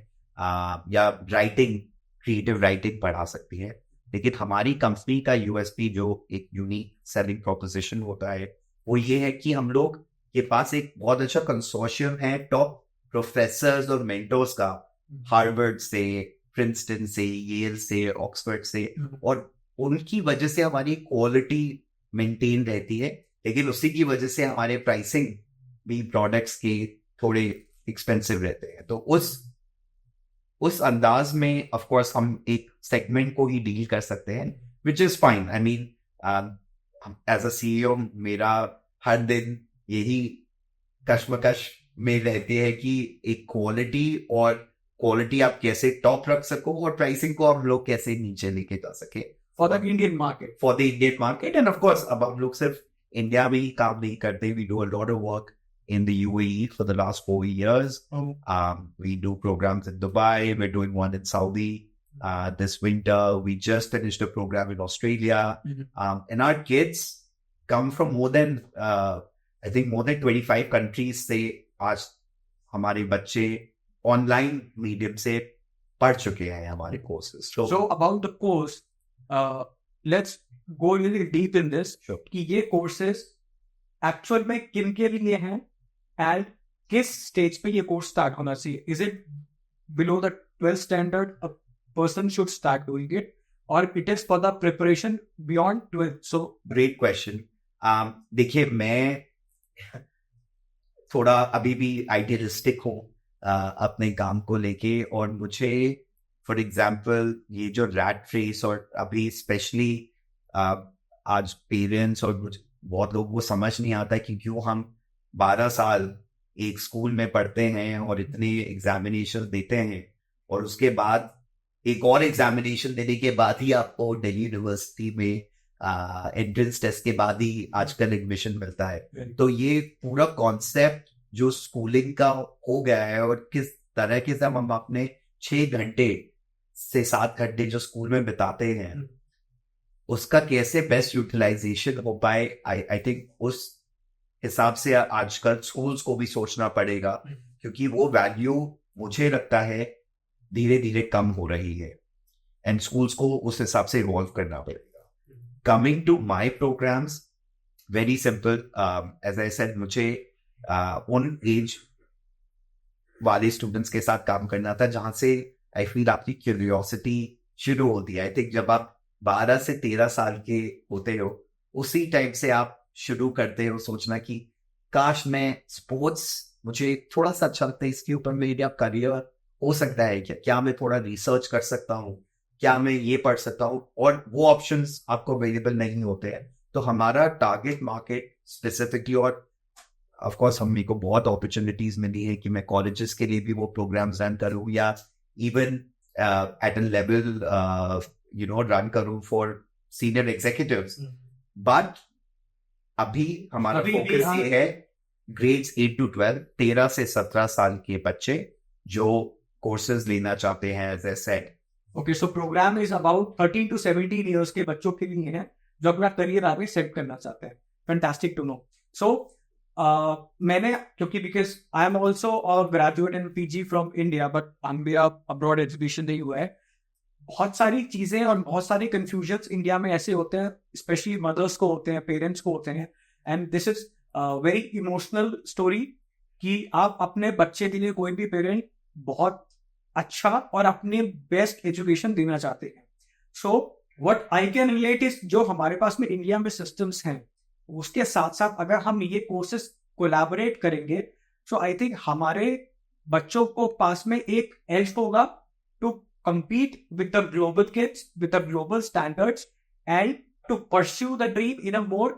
या राइटिंग, क्रिएटिव राइटिंग पढ़ा सकती हैं. लेकिन हमारी कंपनी का यूएसपी जो एक यूनिक सेलिंग प्रोपोजिशन होता है वो ये है कि हम लोग के पास एक बहुत अच्छा कंसोर्शियम है टॉप प्रोफेसर्स और मेंटर्स का, हार्वर्ड से, प्रिंसटन से, येल से, ऑक्सफोर्ड से, और उनकी वजह से हमारी क्वालिटी मेंटेन रहती है. लेकिन उसी की वजह से हमारे प्राइसिंग भी प्रोडक्ट्स के थोड़े एक्सपेंसिव रहते हैं. तो उस अंदाज में ऑफ कोर्स हम एक सेगमेंट को ही डील कर सकते हैं, which is fine. I mean as a CEO मेरा हर दिन यही कश्मकश में रहती है कि एक क्वालिटी आप कैसे टॉप रख सको और प्राइसिंग को आप लोग कैसे नीचे लेके जा सके for the Indian market. And of course अब हम लोग सिर्फ इंडिया में ही काम नहीं करते. We do a lot of work in the UAE for the last 4 years. We do programs in Dubai. We're doing one in Saudi this winter. We just finished a program in Australia. And our kids come from more than 25 countries से आज हमारे बच्चे online medium से पढ़ चुके हैं हमारे courses. So about the course, let's go really deep in this. Sure. कि ये कोर्सेज एक्चुअल में किन के लिए हैं एंड किस स्टेज पे ये कोर्स स्टार्ट होना चाहिए? Is it below the 12th standard a person should start doing it, or it is for the preparation beyond 12th? So great question. देखिए मैं थोड़ा अभी भी आइडियलिस्टिक हूँ अपने काम को लेके, और मुझे फॉर एग्जाम्पल ये जो रैट रेस, और अभी स्पेशली आज पेरेंट्स और बहुत लोग वो समझ नहीं आता कि क्यों हम 12 साल एक स्कूल में पढ़ते हैं और इतने एग्जामिनेशन देते हैं, और उसके बाद एक और एग्जामिनेशन देने के बाद ही आपको दिल्ली यूनिवर्सिटी में एंट्रेंस टेस्ट के बाद ही आजकल एडमिशन मिलता है. तो ये पूरा कॉन्सेप्ट जो स्कूलिंग का हो गया है, और किस तरह के हम अपने 6 घंटे से 7 घंटे जो स्कूल में बिताते हैं उसका कैसे बेस्ट यूटिलाइजेशन हो पाए, आई थिंक उस हिसाब से आजकल स्कूल्स को भी सोचना पड़ेगा, क्योंकि वो वैल्यू मुझे लगता है धीरे धीरे कम हो रही है, एंड स्कूल्स को उस हिसाब से इवॉल्व करना पड़ेगा. Coming to my programmes, very simple. As I said, मुझे उन एज वाले स्टूडेंट्स के साथ काम करना था जहां से आई फील आपकी क्यूरियोसिटी शुरू होती है. आई थिंक जब आप 12 से 13 साल के होते हो, उसी टाइम से आप शुरू करते हो सोचना कि काश मैं स्पोर्ट्स, मुझे थोड़ा सा अच्छा लगता है, इसके ऊपर मेरा करियर हो सकता है क्या मैं थोड़ा रिसर्च कर सकता हूँ, क्या मैं ये पढ़ सकता हूँ, और वो ऑप्शंस आपको अवेलेबल नहीं होते हैं. तो हमारा टारगेट मार्केट स्पेसिफिकली, और ऑफ कोर्स हम को बहुत अपॉर्चुनिटीज मिली है कि मैं कॉलेजेस के लिए भी वो प्रोग्राम्स रन करूँ, या even at a level run करूँ फॉर सीनियर एग्जीक्यूटिव्स. बट अभी हमारा फोकस ये है ग्रेड्स 8 to 12, 13 से 17 साल के बच्चे जो कोर्सेज लेना चाहते हैं. As I said, okay, so programme is about 13 to 17 years के बच्चों के लिए है जो अपना करियर आगे सेट करना चाहते हैं. Fantastic to know. सो मैंने, क्योंकि because I am also a graduate in PG from India, but मेरा अब्रॉड एजुकेशन नहीं हुआ है. बहुत सारी चीजें और बहुत सारे कंफ्यूजन्स इंडिया में ऐसे होते हैं, स्पेशली मदर्स को होते हैं, पेरेंट्स को होते हैं, and this is very emotional story कि आप अपने बच्चे के लिए, कोई भी पेरेंट बहुत अच्छा और अपने बेस्ट एजुकेशन देना चाहते हैं. So what I can relate is, जो हमारे पास में इंडिया में सिस्टम्स हैं, उसके साथ साथ अगर हम ये कोर्सेज कोलैबोरेट करेंगे, सो आई थिंक हमारे बच्चों को पास में एक एज होगा to compete with the global kids, with the global standards, and to pursue the dream in a more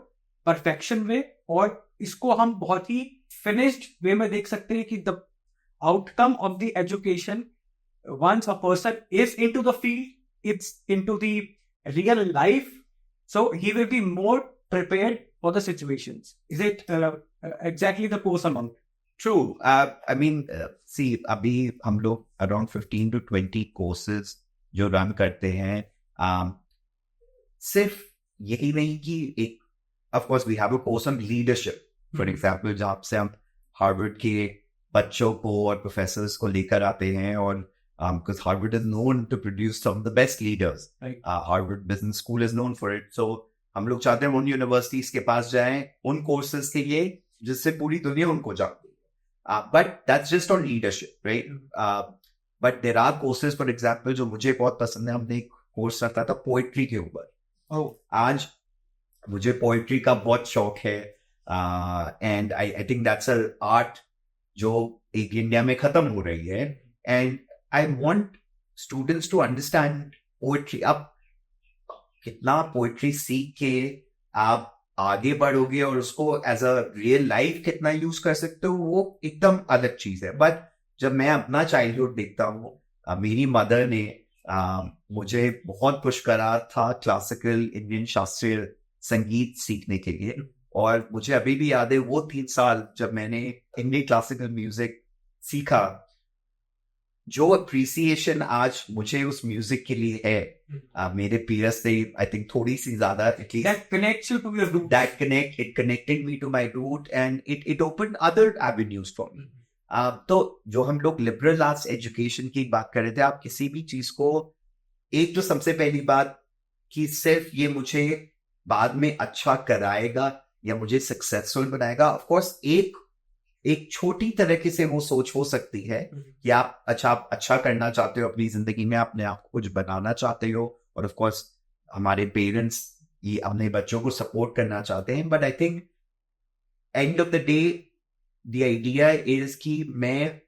perfection way, और इसको हम बहुत ही फिनिश्ड वे में देख सकते हैं कि the outcome of the education, once a person is into the field, it's into the real life, so he will be more prepared for the situations. Is it exactly the course amount? True. I mean, see, अभी हम लोग around 15 to 20 courses जो run करते हैं, सिर्फ यही नहीं कि एक, of course we have a course on leadership, for example, जहाँ से हम हार्वर्ड के बच्चों को और प्रोफेसर्स को लेकर आते हैं, और because Harvard is known to produce some of the best leaders. Right. Harvard Business School is known for it. So हम लोग चाहते हैं उन यूनिवर्सिटीज के पास जाएं उन कोर्सेज के लिए जिससे पूरी दुनिया उनको जानती है. But that's just on leadership, right? But there are courses, for example, जो मुझे बहुत पसंद है. हमने एक कोर्स रखा था पोएट्री के ऊपर. आज मुझे पोएट्री का बहुत शौक है, and I think that's a art जो एक इंडिया में खत्म हो रही है, and I want students to understand poetry. अब कितना poetry सीख के आप आगे बढ़ोगे और उसको as a real life कितना यूज कर सकते हो, वो एकदम अलग चीज है. बट जब मैं अपना चाइल्डहुड देखता हूँ, मेरी मदर ने मुझे बहुत पुश करा था क्लासिकल इंडियन शास्त्रीय संगीत सीखने के लिए, और मुझे अभी भी याद है वो 3 साल जब मैंने इंडियन क्लासिकल म्यूजिक सीखा, जो अप्रिसिएशन आज मुझे उस म्यूजिक के लिए है, मेरे पीयर्स से आई थिंक थोड़ी सी ज्यादा, that connects you to your root. it connected me to my root, and it opened other avenues for me. तो जो हम लोग लिबरल आर्ट्स एजुकेशन की बात कर रहे थे, आप किसी भी चीज को, एक तो सबसे पहली बात कि सिर्फ ये मुझे बाद में अच्छा कराएगा या मुझे सक्सेसफुल बनाएगा. ऑफ कोर्स एक छोटी तरीके से वो सोच हो सकती है कि आप अच्छा करना चाहते हो अपनी जिंदगी में, अपने आप को कुछ बनाना चाहते हो, और ऑफ कोर्स हमारे पेरेंट्स ये अपने बच्चों को सपोर्ट करना चाहते हैं. But I think end of the day the idea is कि मैं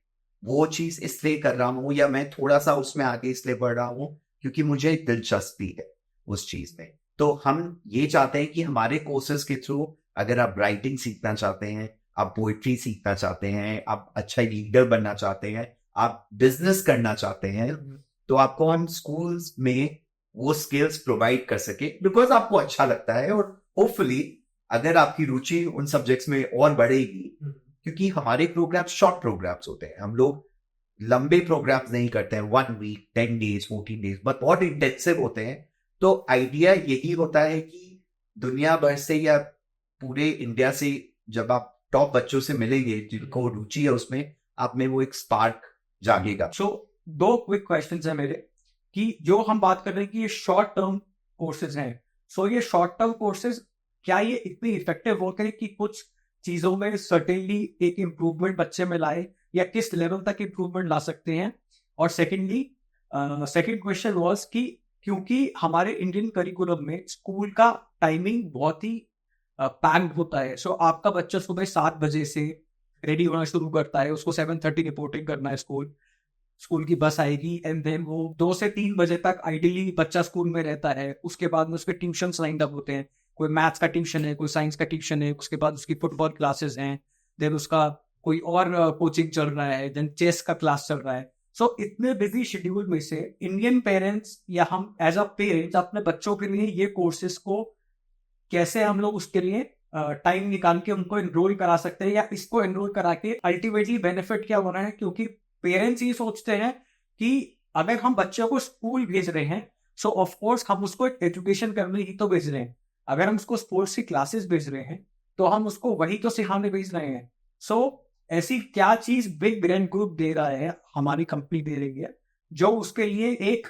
वो चीज इसलिए कर रहा हूँ, या मैं थोड़ा सा उसमें आगे इसलिए बढ़ रहा हूँ क्योंकि मुझे दिलचस्पी है उस चीज में. तो हम ये चाहते हैं कि हमारे कोर्सेज के थ्रू, अगर आप राइटिंग सीखना चाहते हैं, आप पोइट्री सीखना चाहते हैं, आप अच्छा लीडर बनना चाहते हैं, आप बिजनेस करना चाहते हैं, तो आपको हम स्कूल्स में वो स्किल्स प्रोवाइड कर सके, बिकॉज आपको अच्छा लगता है. और होपफुली अगर आपकी रुचि उन सब्जेक्ट्स में और बढ़ेगी, क्योंकि हमारे प्रोग्राम्स शॉर्ट प्रोग्राम्स होते हैं, हम लोग लंबे प्रोग्राम्स नहीं करते हैं, 1 वीक 10 डेज 14 डेज, बट बहुत इंटेंसिव होते हैं. तो आइडिया यही होता है कि दुनिया भर से या पूरे इंडिया से जब आप टॉप बच्चों से मिलेंगे जिनको रुचि है उसमें, आप में वो एक स्पार्क जागेगा. सो 2 क्विक क्वेश्चंस है मेरे, कि जो हम बात कर रहे हैं कि ये शॉर्ट टर्म कोर्सेज हैं, सो ये शॉर्ट टर्म कोर्सेज क्या ये इतने इफेक्टिव होते हैं कि कुछ चीजों में सर्टेनली एक इम्प्रूवमेंट बच्चे में लाए, या किस लेवल तक इम्प्रूवमेंट ला सकते हैं? और सेकेंडली, सेकेंड क्वेश्चन वाज कि क्योंकि हमारे इंडियन करिकुलम में स्कूल का टाइमिंग बहुत ही पैक्ड होता है, सो आपका बच्चा सुबह 7 बजे से रेडी होना शुरू करता है, उसको 7:30 रिपोर्टिंग करना है, स्कूल की बस आएगी, एंड देन वो 2 से 3 बजे तक आइडियली बच्चा स्कूल में रहता है. उसके बाद में उसके ट्यूशंस लाइंड अप होते हैं, कोई मैथ्स का ट्यूशन है, कोई साइंस का ट्यूशन है, उसके बाद उसकी फुटबॉल क्लासेस हैं, देन उसका कोई और कोचिंग चल रहा है, देन चेस का क्लास चल रहा है. सो इतने बिजी शेड्यूल में से इंडियन पेरेंट्स या हम एज अ पेरेंट्स अपने बच्चों के लिए ये कोर्सेज को कैसे हम लोग उसके लिए टाइम निकाल के उनको एनरोल करा सकते हैं, या इसको एनरोल करा के अल्टीमेटली बेनिफिट क्या हो रहा है? क्योंकि पेरेंट्स ये सोचते हैं कि अगर हम बच्चों को स्कूल भेज रहे हैं, सो ऑफ कोर्स हम उसको एजुकेशन करने ही तो भेज रहे हैं. अगर हम उसको स्पोर्ट्स की क्लासेस भेज रहे हैं तो हम उसको वही तो सिखाने भेज रहे हैं. सो ऐसी क्या चीज बिग ब्रांड ग्रुप दे रहा है, हमारी कंपनी दे रही है, जो उसके लिए एक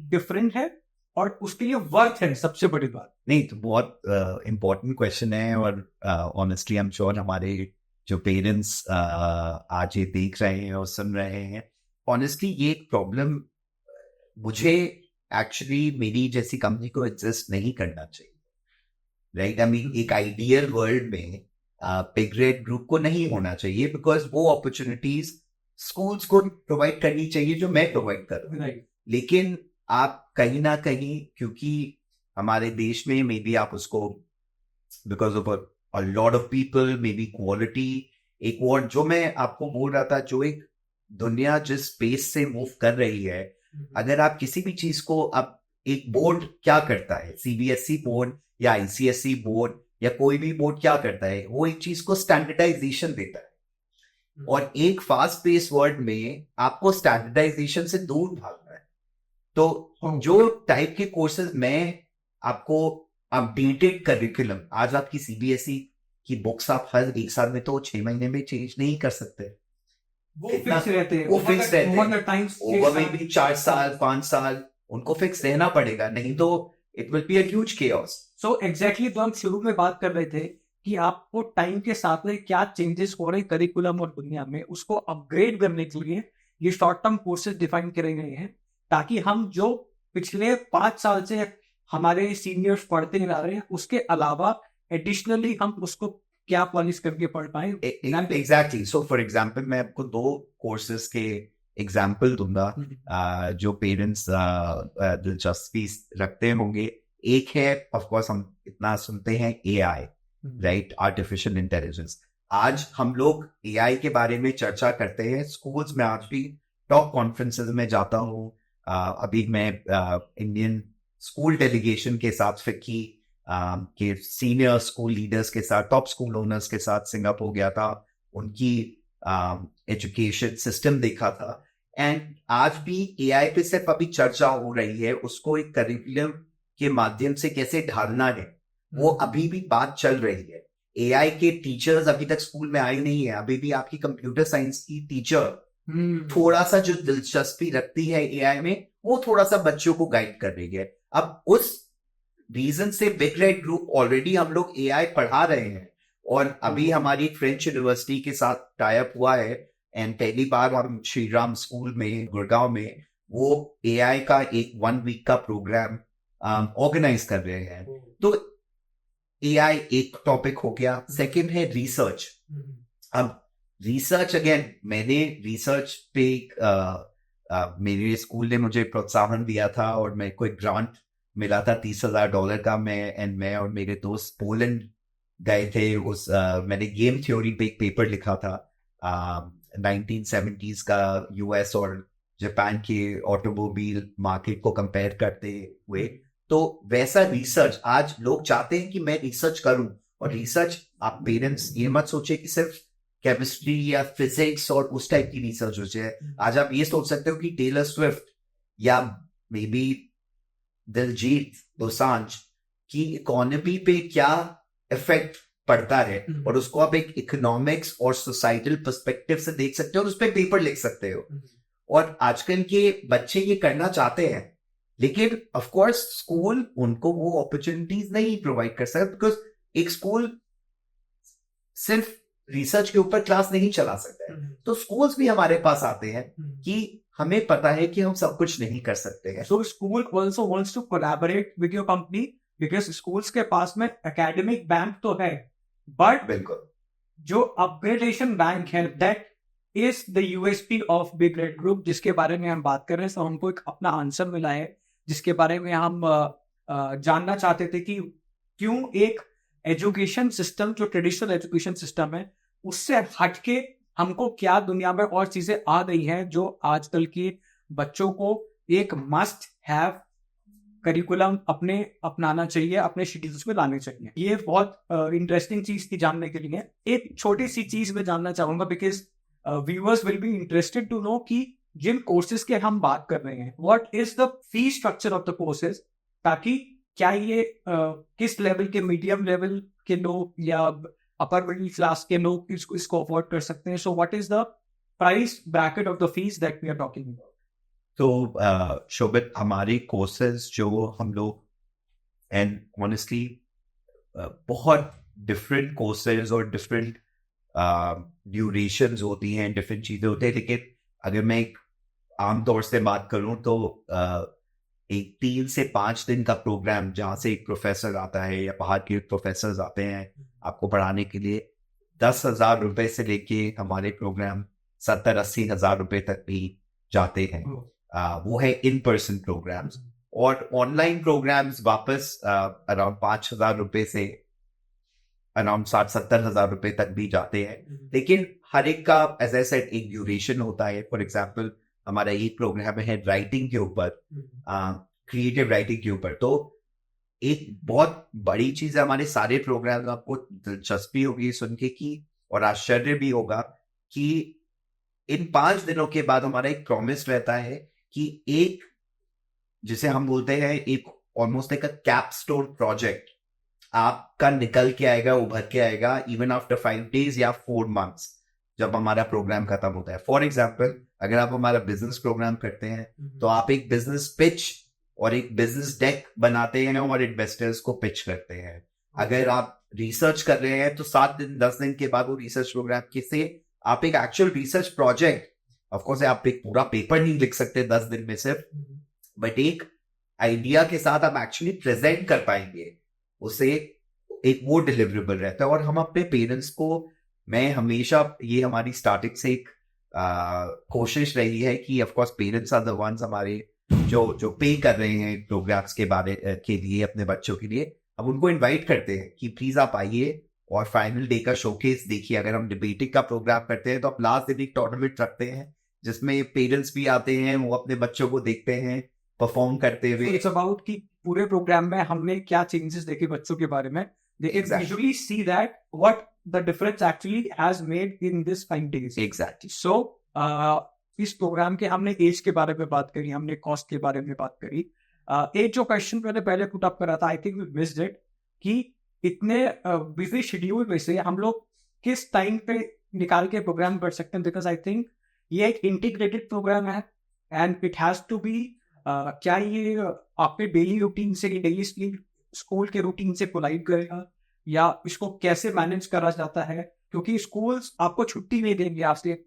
डिफरेंट है और उसके लिए वर्थ है? सबसे बड़ी बात नहीं, तो बहुत इम्पोर्टेंट क्वेश्चन है, और ऑनेस्टली आई एम श्योर हमारे जो पेरेंट्स आज ये देख रहे हैं और सुन रहे हैं, ऑनेस्टली ये एक प्रॉब्लम मुझे एक्चुअली मेरी जैसी कंपनी को एग्जिस्ट नहीं करना चाहिए, राइट? आई मीन एक आइडियल वर्ल्ड में बिग रेड ग्रुप को नहीं होना चाहिए, बिकॉज वो अपॉर्चुनिटीज स्कूल्स को प्रोवाइड करनी चाहिए जो मैं प्रोवाइड कर रहा हूँ. लेकिन आप कहीं ना कहीं, क्योंकि हमारे देश में मे बी आप उसको because of a lot of people may be quality, एक वर्ड जो मैं आपको बोल रहा था, जो एक दुनिया जिस स्पेस से मूव कर रही है, अगर आप किसी भी चीज को, आप एक बोर्ड क्या करता है, सीबीएसई बोर्ड या आईसीएसई बोर्ड या कोई भी बोर्ड क्या करता है, वो एक चीज को स्टैंडर्डाइजेशन देता है, और एक फास्ट पेस वर्ल्ड में आपको स्टैंडर्डाइजेशन से दूर भागना है। तो जो टाइप के कोर्सेज मैं आपको अपडेटेड करिकुलम, आज आपकी सीबीएसई की बुक्स आप हर एक साल में तो 6 महीने में चेंज नहीं कर सकते, वो फिक्स रहते हैं, वो फिक्स रहते हैं, ओवर में भी 4 साल 5 साल उनको फिक्स रहना पड़ेगा, नहीं तो it will be a huge chaos. So exactly तो हम शुरू में बात कर रहे थे कि आपको टाइम के साथ में क्या चेंजेस हो रहे हैं करिकुलम और दुनिया में, उसको अपग्रेड करने के लिए ये शॉर्ट टर्म कोर्सेज डिफाइन करे गए हैं, ताकि हम जो पिछले 5 साल से हमारे सीनियर्स पढ़ते आ रहे हैं उसके अलावा एडिशनली हम उसको क्या पॉलिश करके पढ़ पाए। एग्जैक्टली। सो फॉर एग्जांपल मैं आपको 2 कोर्सेज के एग्जाम्पल दूंगा जो पेरेंट्स दिलचस्पी रखते होंगे। एक है, ऑफ कोर्स हम इतना सुनते हैं, एआई, राइट, आर्टिफिशियल इंटेलिजेंस। आज हम लोग एआई के बारे में चर्चा करते हैं स्कूल्स में, आज भी टॉप कॉन्फ्रेंसेस में जाता हूँ। अभी मैं इंडियन स्कूल डेलीगेशन के साथ फिक्की के सीनियर स्कूल लीडर्स के साथ, टॉप स्कूल ओनर्स के साथ सिंगापुर गया था, उनकी एजुकेशन सिस्टम देखा था। एंड आज भी एआई पे सिर्फ अभी चर्चा हो रही है, उसको एक करिकुलम के माध्यम से कैसे ढालना है, वो अभी भी बात चल रही है। एआई के टीचर्स अभी तक स्कूल में आए नहीं है, अभी भी आपकी कंप्यूटर साइंस की टीचर थोड़ा सा जो दिलचस्पी रखती है एआई में, वो थोड़ा सा बच्चों को गाइड कर रही है। अब उस रीजन से बिग रेड ग्रुप ऑलरेडी हम लोग एआई पढ़ा रहे हैं, और अभी हमारी फ्रेंच यूनिवर्सिटी के साथ टाई अप हुआ है, एंड पहली बार हम श्री राम स्कूल में गुड़गांव में वो एआई का एक 1 वीक का प्रोग्राम ऑर्गेनाइज कर रहे हैं। तो एआई एक टॉपिक हो गया। सेकंड है रिसर्च। अब रिसर्च, अगेन मैंने रिसर्च पे मेरे स्कूल ने मुझे प्रोत्साहन दिया था, और मेरे को एक ग्रांट मिला था $30,000 का। मैं और मेरे दोस्त पोलैंड गए थे। मैंने गेम थ्योरी पे एक पेपर लिखा था, 1970s का यूएस और जापान के ऑटोमोबाइल मार्केट को कंपेयर करते हुए। तो वैसा रिसर्च आज लोग चाहते हैं कि मैं रिसर्च करूं, और रिसर्च, आप पेरेंट्स ये मत सोचे कि सिर्फ केमिस्ट्री या फिजिक्स और उस टाइप की रिसर्च हो जाए। आज आप ये सोच सकते हो कि टेलर स्विफ्ट या मे बी दिलजीत दोसांझ की इकोनॉमी पे क्या इफेक्ट पड़ता है, और उसको आप एक इकोनॉमिक्स और सोसाइटल पर्सपेक्टिव से देख सकते हो और उस पर पेपर लिख सकते हो। और आजकल के बच्चे ये करना चाहते हैं, लेकिन ऑफ कोर्स स्कूल उनको वो अपॉर्चुनिटीज नहीं प्रोवाइड कर सकता, बिकॉज एक स्कूल सिर्फ रिसर्च के ऊपर क्लास नहीं चला सकता है। तो स्कूल्स भी हमारे पास आते हैं कि हमें पता है कि हम सब कुछ नहीं कर सकते हैं। So school also wants to collaborate with your company because schools के पास में academic बैंक तो है, but बिल्कुल जो अपग्रेडेशन बैंक है, that is the USP of Big Red Group, जिसके बारे में हम बात कर रहे हैं। तो हमको एक अपना आंसर मिला है जिसके बारे में हम जानना चाहते थे कि क्यों एक एजुकेशन सिस्टम, जो ट्रेडिशनल एजुकेशन सिस्टम है, उससे हटके हमको क्या दुनिया में और चीजें आ गई हैं जो आजकल के बच्चों को एक मस्ट हैव करिकुलम अपनाना चाहिए, अपने शेड्यूल्स में लाने चाहिए। ये बहुत इंटरेस्टिंग चीज थी जानने के लिए। एक छोटी सी चीज मैं जानना चाहूंगा, because viewers will be interested to know कि जिन कोर्सेज के हम बात कर रहे हैं, what is the fee structure of the courses, ताकि क्या ये किस लेवल के, मीडियम लेवल के लोग या अपर मिडिल क्लास के लोग इसको अफोर्ड कर सकते हैं। So what is the price bracket of the fees that we are talking about? तो शोभित, हमारे कोर्सेज जो हम लोग, एंड ऑनेस्टली बहुत डिफरेंट कोर्सेज और डिफरेंट ड्यूरेशंस होती हैं, डिफरेंट चीज़ें होती हैं, लेकिन अगर मैं एक आम तौर से बात करूं तो एक 3 से 5 दिन का प्रोग्राम, जहाँ से एक प्रोफेसर आता है या बाहर के प्रोफेसर आते हैं आपको पढ़ाने के लिए, 10,000 रुपए से लेके हमारे प्रोग्राम 70-80 हज़ार रुपए तक भी जाते हैं। वो है इन पर्सन प्रोग्राम्स। और ऑनलाइन प्रोग्राम्स वापस अराउंड 5,000 रुपए से अराउंड 60-70 हज़ार रुपए तक भी जाते हैं। लेकिन हर एक का एज आई सेड एक ड्यूरेशन होता है। फॉर एग्जाम्पल हमारा एक प्रोग्राम है राइटिंग के ऊपर, क्रिएटिव राइटिंग के ऊपर। तो एक बहुत बड़ी चीज है, हमारे सारे प्रोग्राम आपको दिलचस्पी होगी सुन के की और आश्चर्य भी होगा कि इन 5 दिनों के बाद हमारा एक प्रॉमिस रहता है कि एक, जिसे हम बोलते हैं एक ऑलमोस्ट एक कैपस्टोन प्रोजेक्ट आपका निकल के आएगा, उभर के आएगा इवन आफ्टर 5 days या 4 months जब हमारा प्रोग्राम खत्म होता है। फॉर एग्जाम्पल अगर आप हमारा बिजनेस प्रोग्राम करते हैं तो आप एक बिजनेस पिच और एक बिजनेस डेक बनाते हैं और इन्वेस्टर्स को पिच करते हैं। अगर आप रिसर्च कर रहे हैं तो 7 दिन 10 दिन के बाद वो रिसर्च प्रोग्राम से आप एक एक्चुअल रिसर्च प्रोजेक्ट, ऑफकोर्स आप एक पूरा पेपर नहीं लिख सकते 10 दिन में सिर्फ, बट एक आइडिया के साथ आप एक्चुअली प्रेजेंट कर पाएंगे, उसे एक वो डिलीवरेबल रहता है। और हम अपने पेरेंट्स को, मैं हमेशा, ये हमारी स्टार्टिंग से एक कोशिश रही है कि of course parents are the ones हमारे जो पे कर रहे हैं प्रोग्राम्स के लिए अपने बच्चों के लिए। अब उनको इनवाइट करते हैं कि प्लीज आप आइए और फाइनल डे का शोकेस देखिए। अगर हम डिबेटिंग का प्रोग्राम करते हैं तो आप लास्ट दिन एक टूर्नामेंट रखते हैं जिसमें पेरेंट्स भी आते हैं, वो अपने बच्चों को देखते हैं परफॉर्म करते हुए। इट्स अबाउट कि पूरे प्रोग्राम में हमने क्या चेंजेस देखे बच्चों के बारे में। They usually see that what the difference actually has made in this 5 days. Exactly. So इस प्रोग्राम के हमने एज के बारे में बात करी, हमने कॉस्ट के बारे में बात करी। एक जो क्वेश्चन मैंने पहले पुट अप करा था, I think we missed it, कि इतने बिजी शेड्यूल में से हम लोग किस टाइम पे निकाल के प्रोग्राम कर सकते हैं, बिकॉज आई थिंक ये एक इंटीग्रेटेड प्रोग्राम है and it has to be, क्या ये आपके डेली रूटीन से, डेली स्कूल के रूटीन से कोलाइड करेगा, या इसको कैसे मैनेज करा जाता है? क्योंकि स्कूल्स आपको छुट्टी नहीं देंगे, आपसे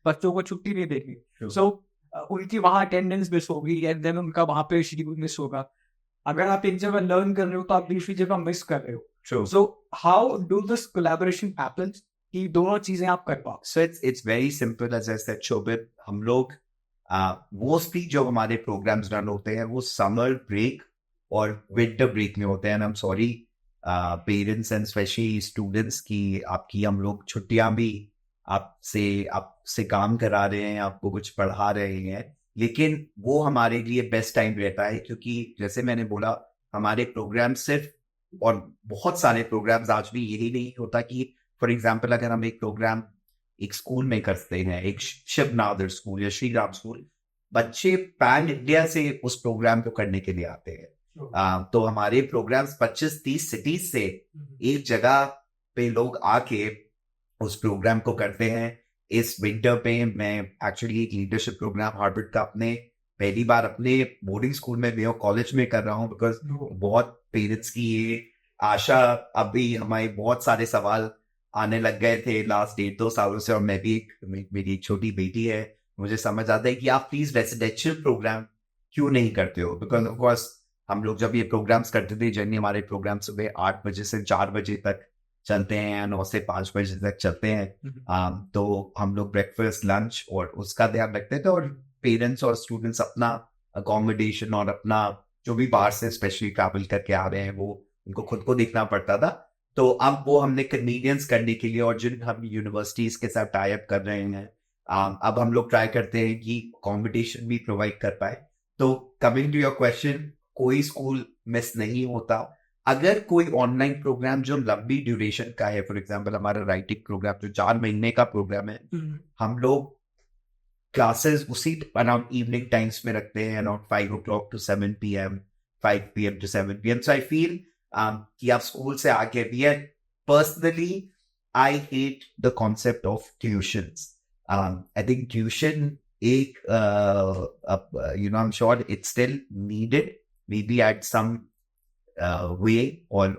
बच्चों को छुट्टी नहीं देंगे। सो उनकी वहाँ अटेंडेंस मिस होगी एंड देन उनका वहाँ पे शेड्यूल मिस होगा। अगर आप एक जगह लर्न कर रहे हो तो आप दूसरी जगह मिस कर रहे हो। So how do this collaboration happens कि दोनों चीजें आप कर पाओ? So it's very simple as I said Shobhit. हम लोग मोस्टली जो हमारे प्रोग्राम्स रन होते हैं वो समर ब्रेक और विंटर ब्रेक में होते हैं। I am sorry parents and specially students की आपकी हम लोग छुट्टियां भी आपसे काम करा रहे हैं, आपको कुछ पढ़ा रहे हैं, लेकिन वो हमारे लिए बेस्ट टाइम रहता है। क्योंकि जैसे मैंने बोला हमारे प्रोग्राम सिर्फ, और बहुत सारे प्रोग्राम्स आज भी यही नहीं होता कि फॉर एग्जाम्पल अगर हम एक प्रोग्राम एक स्कूल में करते हैं, एक शिव नादर स्कूल या श्री राम स्कूल, बच्चे पैन इंडिया से उस प्रोग्राम को करने के लिए आते हैं। तो हमारे प्रोग्राम्स 25-30 सिटीज से एक जगह पे लोग आके उस प्रोग्राम को करते हैं। इस विंटर पे मैं एक्चुअली एक लीडरशिप प्रोग्राम हार्वर्ड का अपने पहली बार अपने बोर्डिंग स्कूल में मेयो कॉलेज में कर रहा हूँ, बिकॉज बहुत पेरेंट्स की ये आशा, अभी हमारे बहुत सारे सवाल आने लग गए थे लास्ट 1-2 सालों से, और मैं भी मेरी एक छोटी बेटी है, मुझे समझ आता है कि आप प्लीज रेसिडेंशियल प्रोग्राम क्यों नहीं करते हो। बिकॉज ऑफकोर्स हम लोग जब ये प्रोग्राम्स करते थे, जर्नी हमारे प्रोग्राम सुबह 8 बजे से 4 बजे तक चलते हैं, 9 से 5 बजे तक चलते हैं। तो हम लोग ब्रेकफास्ट लंच और उसका ध्यान रखते थे, और पेरेंट्स और स्टूडेंट्स अपना अकोमोडेशन और अपना जो भी बाहर से स्पेशली ट्रैवल करके आ रहे हैं वो उनको खुद को देखना पड़ता था। तो अब वो हमने कन्वीनियंस करने के लिए, और जिन हम यूनिवर्सिटीज के साथ टाई अप कर रहे हैं, अब हम लोग ट्राई करते हैं कि अकोमोडेशन भी प्रोवाइड कर पाए। तो कमिंग टू योर क्वेश्चन, कोई स्कूल मिस नहीं होता। अगर कोई ऑनलाइन प्रोग्राम जो लंबी ड्यूरेशन का है, फॉर एग्जांपल हमारा राइटिंग प्रोग्राम जो 4 महीने का प्रोग्राम है, हम लोग क्लासेस उसी अराउंड इवनिंग टाइम्स में रखते हैं, around 5 o'clock to 7 PM, 5 PM to 7 PM। So I feel कि आप स्कूल से आके भी है। Personally I hate the concept of tuitions. I think tuition एक I am sure it's still needed, may be at some way, और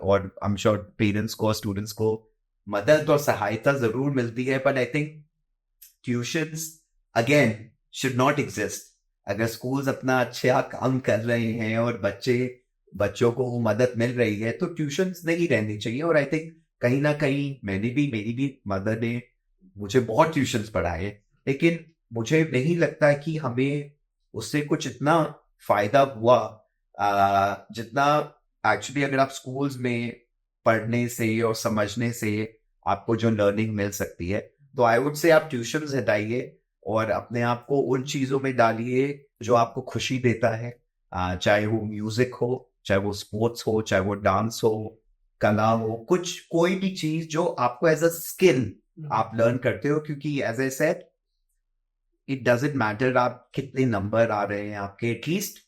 I am sure parents को, students को मदद और सहायता जरूर मिलती है, but I think tuitions again should not exist. अगर स्कूल्स अपना अच्छा काम कर रहे हैं और बच्चों को मदद मिल रही है तो ट्यूशंस नहीं रहनी चाहिए। और आई थिंक कहीं ना कहीं मेरी भी मदर ने मुझे बहुत ट्यूशंस पढ़ाए, लेकिन मुझे नहीं लगता कि हमें उससे कुछ इतना फायदा हुआ जितना एक्चुअली अगर आप स्कूल्स में पढ़ने से और समझने से आपको जो लर्निंग मिल सकती है, तो आई वुड से आप ट्यूशंस हटाइए और अपने आप को उन चीज़ों में डालिए जो आपको खुशी देता है, चाहे वो म्यूजिक हो, चाहे वो स्पोर्ट्स हो, चाहे वो डांस हो, कला हो, कुछ कोई भी चीज जो आपको एज अ स्किल आप लर्न करते हो, क्योंकि as I said it doesn't matter आप कितने नंबर आ रहे हैं आपके, at least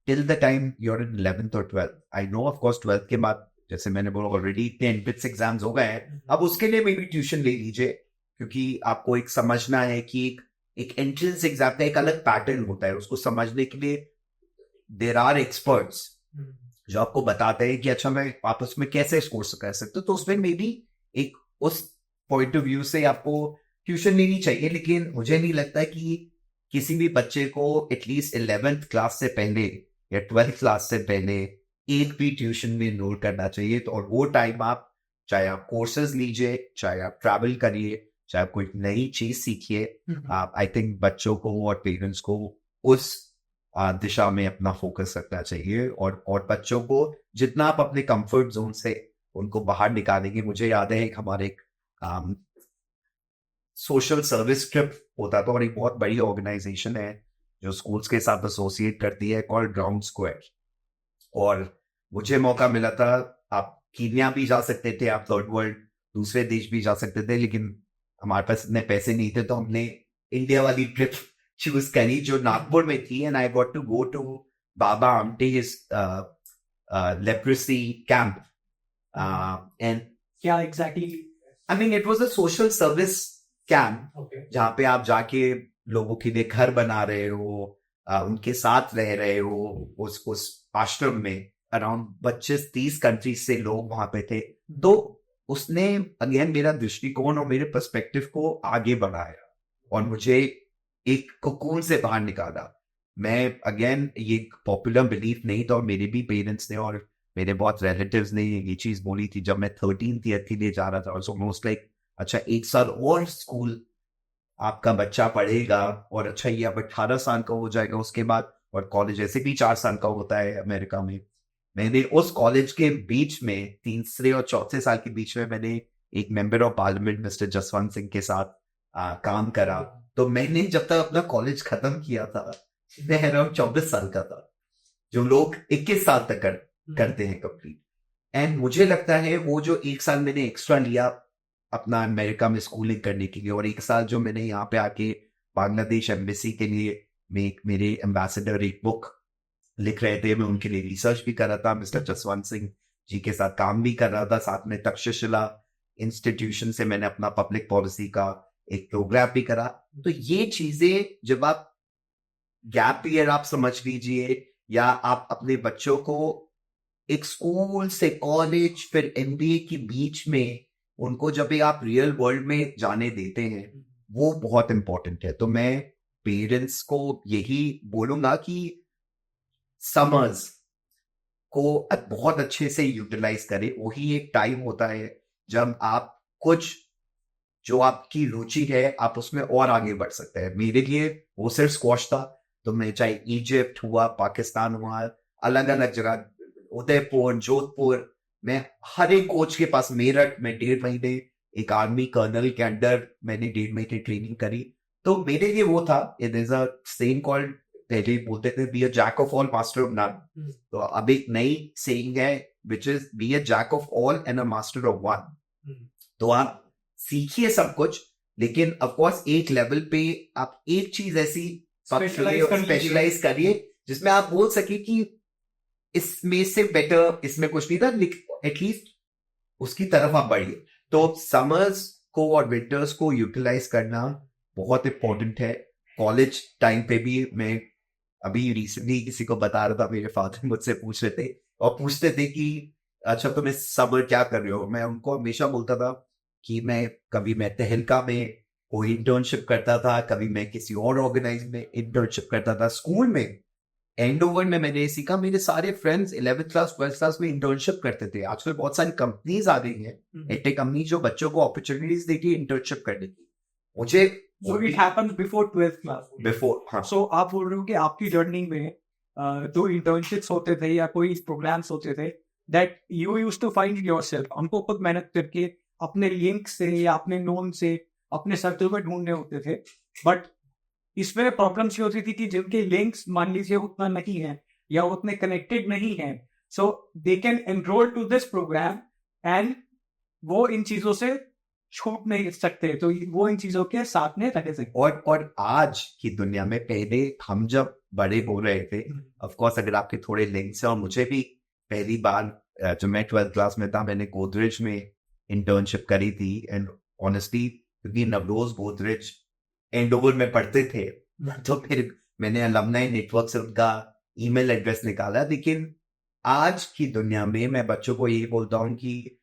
till the time you're in 11th और 12th. I know of course 12th के बाद जैसे मैंने बोला ऑलरेडी इतने एंट्रेंस एग्जाम्स हो गए हैं, अब उसके लिए मे भी ट्यूशन ले लीजिए, क्योंकि आपको एक समझना है कि एक एंट्रेंस एग्जाम का एक अलग पैटर्न होता है, उसको समझने के लिए देर आर एक्सपर्ट्स जो आपको बताते हैं कि अच्छा मैं आप उसमें कैसे स्कोर कर सकते हो, तो उसमें मे बी एक उस पॉइंट ऑफ व्यू से आपको ट्यूशन लेनी चाहिए. लेकिन मुझे नहीं लगता कि किसी भी बच्चे को एटलीस्ट 11th क्लास से पहले या 12th क्लास से पहले एक भी ट्यूशन में इनरोल करना चाहिए. तो और वो टाइम आप चाहे आप कोर्सेज लीजिए, चाहे आप ट्रैवल करिए, चाहे आप कोई नई चीज सीखिए, आई थिंक बच्चों को और पेरेंट्स को उस दिशा में अपना फोकस रखना चाहिए. और बच्चों को जितना आप अपने कंफर्ट जोन से उनको बाहर निकालेंगे. मुझे याद है एक हमारे सोशल सर्विस ट्रिप होता था, और एक बहुत बड़ी ऑर्गेनाइजेशन है जो स्कूल्स के साथ एसोसिएट करती है, कॉल्ड ग्राउंड स्क्वायर. और मुझे मौका मिला था, आप कीनिया भी जा सकते थे, आप थर्ड वर्ल्ड दूसरे देश भी जा सकते थे, लेकिन हमारे पास इतने पैसे नहीं थे, तो हमने इंडिया वाली ट्रिप चूज करी जो नागपुर में थी. And I got to go to Baba आमटे's leprosy camp. And क्या exactly? I mean, it was a social service camp, जहाँ पे आप जाके लोगों के लिए घर बना रहे हो, उनके साथ रह रहे हो उस आश्रम में. अराउंड 25-30 कंट्रीज से लोग वहां पे थे. तो उसने अगेन मेरा दृष्टिकोण और मेरे पर्सपेक्टिव को आगे बढ़ाया और मुझे एक कोकून से बाहर निकाला. मैं अगेन ये पॉपुलर बिलीफ नहीं था, और मेरे भी पेरेंट्स ने और मेरे बहुत रिलेटिव्स ने ये चीज बोली थी जब मैं 13th ईयर के लिए जा रहा था. ऑल्सो मोस्ट लाइक अच्छा 1 साल और स्कूल आपका बच्चा पढ़ेगा, और अच्छा ये अब 18 साल का हो जाएगा उसके बाद, और कॉलेज ऐसे भी 4 साल का होता है अमेरिका में. मैंने उस कॉलेज के बीच में 3 और 4 साल के बीच में मैंने एक member of parliament mister Jaswant Singh के साथ काम करा. तो मैंने जब तक अपना कॉलेज खत्म किया था मैं अराउंड 24 साल का था, जो लोग 21 साल तक करते हैं कंप्लीट. एंड मुझे लगता है वो जो 1 साल मैंने एक्स्ट्रा लिया अपना अमेरिका में स्कूलिंग करने के लिए, और 1 साल जो मैंने यहाँ पे आके बांग्लादेश एम्बेसी के लिए मेरे एम्बेसडर एक बुक लिख रहे थे, मैं उनके लिए रिसर्च भी कर रहा था, मिस्टर जसवंत सिंह जी के साथ काम भी कर रहा था. साथ में तक्षशिला इंस्टीट्यूशन से मैंने अपना पब्लिक पॉलिसी का एक प्रोग्राम भी करा. तो ये चीजें जब आप गैप ईयर आप समझ लीजिए, या आप अपने बच्चों को एक स्कूल से कॉलेज फिर एमबीए के बीच में उनको जब भी आप रियल वर्ल्ड में जाने देते हैं, वो बहुत इंपॉर्टेंट है. तो मैं पेरेंट्स को यही बोलूंगा कि समर्स को बहुत अच्छे से यूटिलाइज करें. वही एक टाइम होता है जब आप कुछ जो आपकी रुचि है आप उसमें और आगे बढ़ सकते हैं. मेरे लिए वो सिर्फ स्क्वॉश था, तो मैं चाहे इजिप्ट हुआ, पाकिस्तान हुआ, अलग अलग जगह, उदयपुर, जोधपुर, मैं हर एक कोच के पास, मेरठ में 1.5 महीने एक आर्मी कर्नल के अंडर मैंने 1.5 महीने ट्रेनिंग करी. तो मेरे लिए वो था, it is a saying called, पहले बोलते थे be a jack of all master of none. तो अब एक नई सेइंग है which is be a jack of all and a master of one. तो आप सीखिए सब कुछ, लेकिन ऑफ कोर्स एक लेवल पे आप एक चीज ऐसी स्पेशलाइज करिए जिसमें आप बोल सके कि इसमें से बेटर इसमें कुछ नहीं था, एटलीस्ट उसकी तरफ आप बढ़िए. तो समर्स को और विंटर्स को यूटिलाइज करना बहुत इंपॉर्टेंट है. कॉलेज टाइम पे भी मैं अभी रिसेंटली किसी को बता रहा था, मेरे फादर मुझसे पूछ रहे थे और पूछते थे कि अच्छा तुम इस समर क्या कर रहे हो. मैं उनको हमेशा बोलता था कि कभी मैं तहलका में कोई इंटर्नशिप करता था, कभी मैं किसी और ऑर्गेनाइज में इंटर्नशिप करता था. स्कूल में एंड ओवर में मैंने सीखा, मेरे सारे friends 11th class 12th class में इंटर्नशिप करते थे. आजकल बहुत सारी कंपनीज आ गई हैं, एटेक कंपनी जो बच्चों को अपॉर्चुनिटीज देती है इंटर्नशिप करने की. मुझे So it happened before 12th class. Before, हाँ. So आप बोल रहे हो कि आपकी जर्नी में जो इंटर्नशिप्स होते थे या कोई प्रोग्राम्स होते थे, that you use to find yourself, हमको खुद मेहनत करके अपने लिंक से या अपने नोन से अपने सर्कल में ढूंढने होते थे. बट इसमें प्रॉब्लम्स ये होती थी कि जिनके लिंक्स मान लीजिए उतना नहीं है या उतने कनेक्टेड नहीं है, so they can enrol to this programme and वो इन चीजों से छूट नहीं सकते, तो वो इन चीजों के साथ में रह सकते. और आज की दुनिया में, पहले हम जब बड़े हो रहे थे, ऑफ कोर्स अगर आपके थोड़े लिंक्स हैं, और मुझे भी पहली बार जब मैं 12th क्लास में था, मैंने गोदरेज में इंटर्नशिप करी थी. एंड ऑनेस्टली, क्योंकि नवरोज गोदरेज एंडोवर में पढ़ते थे, तो फिर मैंने अलमनाई नेटवर्क से उनका ईमेल एड्रेस निकाला. लेकिन आज की दुनिया में मैं बच्चों को ये बोलता हूँ कि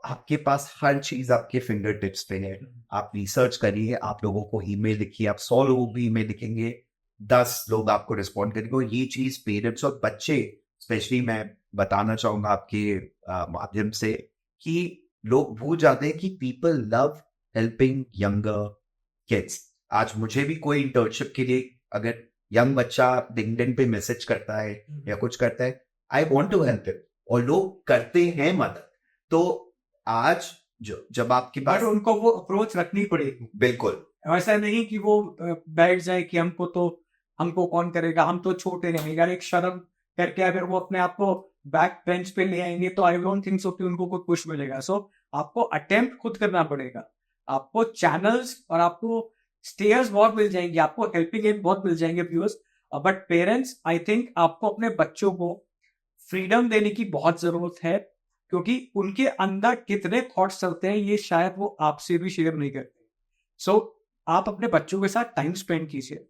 आपके पास हर चीज आपके फिंगर टिप्स पे है. आप रिसर्च करिए, आप लोगों को ईमेल लिखिए, आप 100 लोगों को ईमेल लिखेंगे, 10 लोग आपको रिस्पॉन्ड करेंगे. और ये चीज पेरेंट्स और बच्चे, स्पेशली मैं बताना चाहूंगा आपके माध्यम से, कि लोग भूल जाते हैं कि people love helping younger kids. आज मुझे भी कोई इंटर्नशिप के लिए अगर यंग बच्चा लिंक्डइन पे मैसेज करता है या कुछ करता है, I want to help him, और लोग करते हैं मदद. तो आज जब आपके पास, पर उनको वो अप्रोच रखनी पड़ेगी. बिल्कुल ऐसा नहीं कि वो बैठ जाए कि हमको कौन करेगा, हम तो छोटे रहेंगे. यार एक शर्म करके अगर वो अपने आप को बैक बेंच पे ले आएंगे तो आई डोंट थिंक सो कि उनको कोई पुश मिलेगा. सो आपको अटेम्प्ट खुद करना पड़ेगा. आपको चैनल्स और आपको स्टेयर्स बहुत मिल जाएंगे, आपको हेल्पिंग एंड बहुत मिल जाएंगे viewers. But parents, I think आपको अपने बच्चों को फ्रीडम देने की बहुत जरूरत है, क्योंकि उनके अंदर कितने थॉट्स चलते हैं ये शायद वो आपसे भी शेयर नहीं करते. सो आप अपने बच्चों के साथ टाइम स्पेंड कीजिए,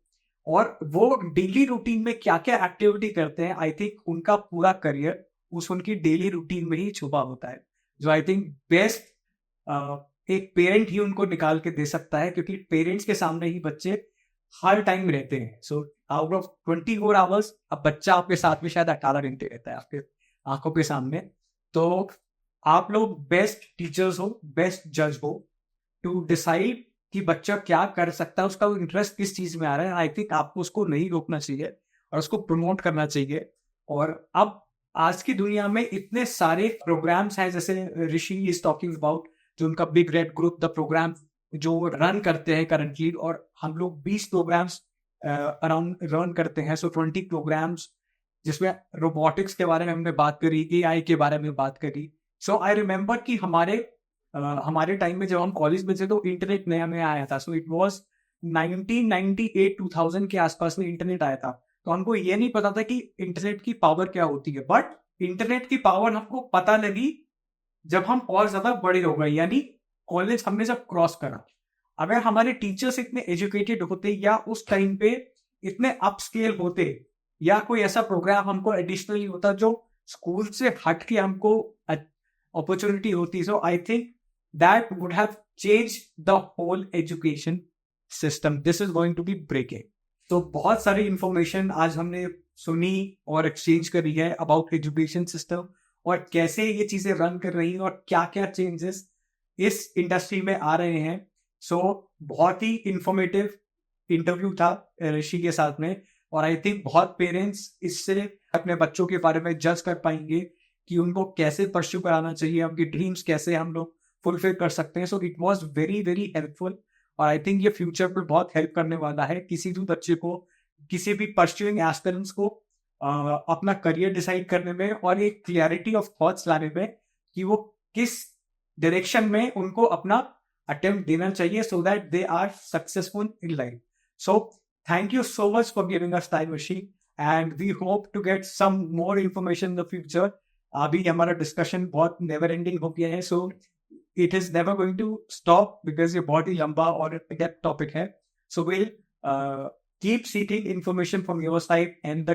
और वो डेली रूटीन में क्या क्या एक्टिविटी करते हैं, आई थिंक उनका पूरा करियर उस उनकी डेली रूटीन में ही छुपा होता है, जो आई थिंक बेस्ट एक पेरेंट ही उनको निकाल के दे सकता है, क्योंकि पेरेंट्स के सामने ही बच्चे हर टाइम रहते हैं. सो आउट ऑफ 24 आवर्स अब बच्चा आपके साथ में शायद 18 घंटे रहता है आपके आंखों के सामने. तो आप लोग बेस्ट टीचर्स हो, बेस्ट जज हो टू डिसाइड कि बच्चा क्या कर सकता है, उसका इंटरेस्ट किस चीज में आ रहा है. आई थिंक आपको उसको नहीं रोकना चाहिए और उसको प्रमोट करना चाहिए. और अब आज की दुनिया में इतने सारे प्रोग्राम्स हैं, जैसे ऋषि इज टॉकिंग अबाउट, जो उनका Big red Group the programme जो रन करते हैं करंटली, और हम लोग 20 प्रोग्राम्स अराउंड रन करते हैं. सो 20 प्रोग्राम्स जिसमें रोबोटिक्स के बारे में हमने बात करी, AI के बारे में बात करी. सो आई रिमेम्बर कि हमारे टाइम में जब हम कॉलेज में थे तो इंटरनेट नया नया आया था. सो इट वाज 1998-2000 के आसपास में इंटरनेट आया था. तो हमको ये नहीं पता था कि इंटरनेट की पावर क्या होती है. बट इंटरनेट की पावर हमको पता लगी जब हम और ज्यादा बड़े हो गए, यानी कॉलेज हमने जब क्रॉस करा. अगर हमारे टीचर्स इतने एजुकेटेड होते या उस टाइम पे इतने अपस्केल होते, या कोई ऐसा प्रोग्राम हमको एडिशनली होता जो स्कूल से हट के हमको अपॉर्चुनिटी होती, so I think that would have change the whole education system. This is going to be breaking. तो बहुत सारी इंफॉर्मेशन आज हमने सुनी और एक्सचेंज करी है अबाउट एजुकेशन सिस्टम, और कैसे ये चीजें रन कर रही हैं, और क्या क्या चेंजेस इस इंडस्ट्री में आ रहे हैं. सो बहुत ही इंफॉर्मेटिव इंटरव्यू था ऋषि के साथ में, और आई थिंक बहुत पेरेंट्स इससे अपने बच्चों के बारे में जज कर पाएंगे कि उनको कैसे परस्यू कराना चाहिए, उनकी ड्रीम्स कैसे हम लोग फुलफिल कर सकते हैं. So it was very very helpful, और आई थिंक ये फ्यूचर पर बहुत हेल्प करने वाला है किसी भी बच्चे को, किसी भी परस्यूइंग एस्पिरेंट्स को अपना करियर डिसाइड करने में, और एक क्लियरिटी ऑफ थॉट्स लाने में कि वो किस डायरेक्शन में उनको अपना अटेम्प्ट देना चाहिए, so that they are successful in life. So thank you so much for giving us time Rishi, and we hope to get some more information in the future. अभी हमारा डिस्कशन बहुत नेवर एंडिंग हो गया है, सो it is never going to stop because ये बहुत ही लंबा और डेप्थ टॉपिक है. So we'll keep seeking information from your side and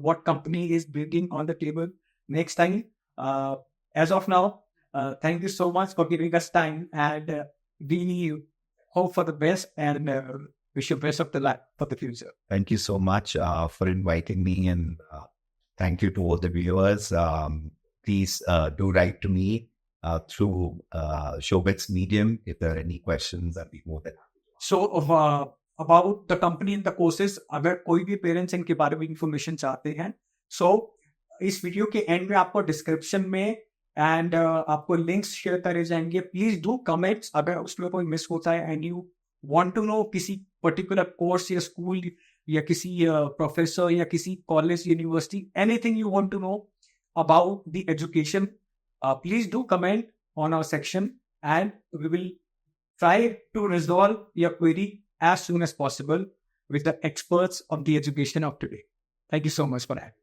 what company is bringing on the table next time. As of now, thank you so much for giving us time, and we hope for the best, and wish you best of the luck for the future. Thank you so much for inviting me, and thank you to all the viewers. Please do write to me through Shobit's medium if there are any questions. I'd be more than happy. So about the company and the courses, अगर कोई भी parents इनके बारे में information चाहते हैं, सो इस video के एंड में आपको डिस्क्रिप्शन में एंड आपको लिंक्स शेयर करे जाएंगे. प्लीज डू कमेंट्स अगर उसमें कोई मिस होता है and you want to know किसी पर्टिकुलर कोर्स या स्कूल या किसी प्रोफेसर या किसी college university, anything you want to know about the education, please do comment on our section and we will try to resolve your query as soon as possible with the experts of the education of today. Thank you so much for that.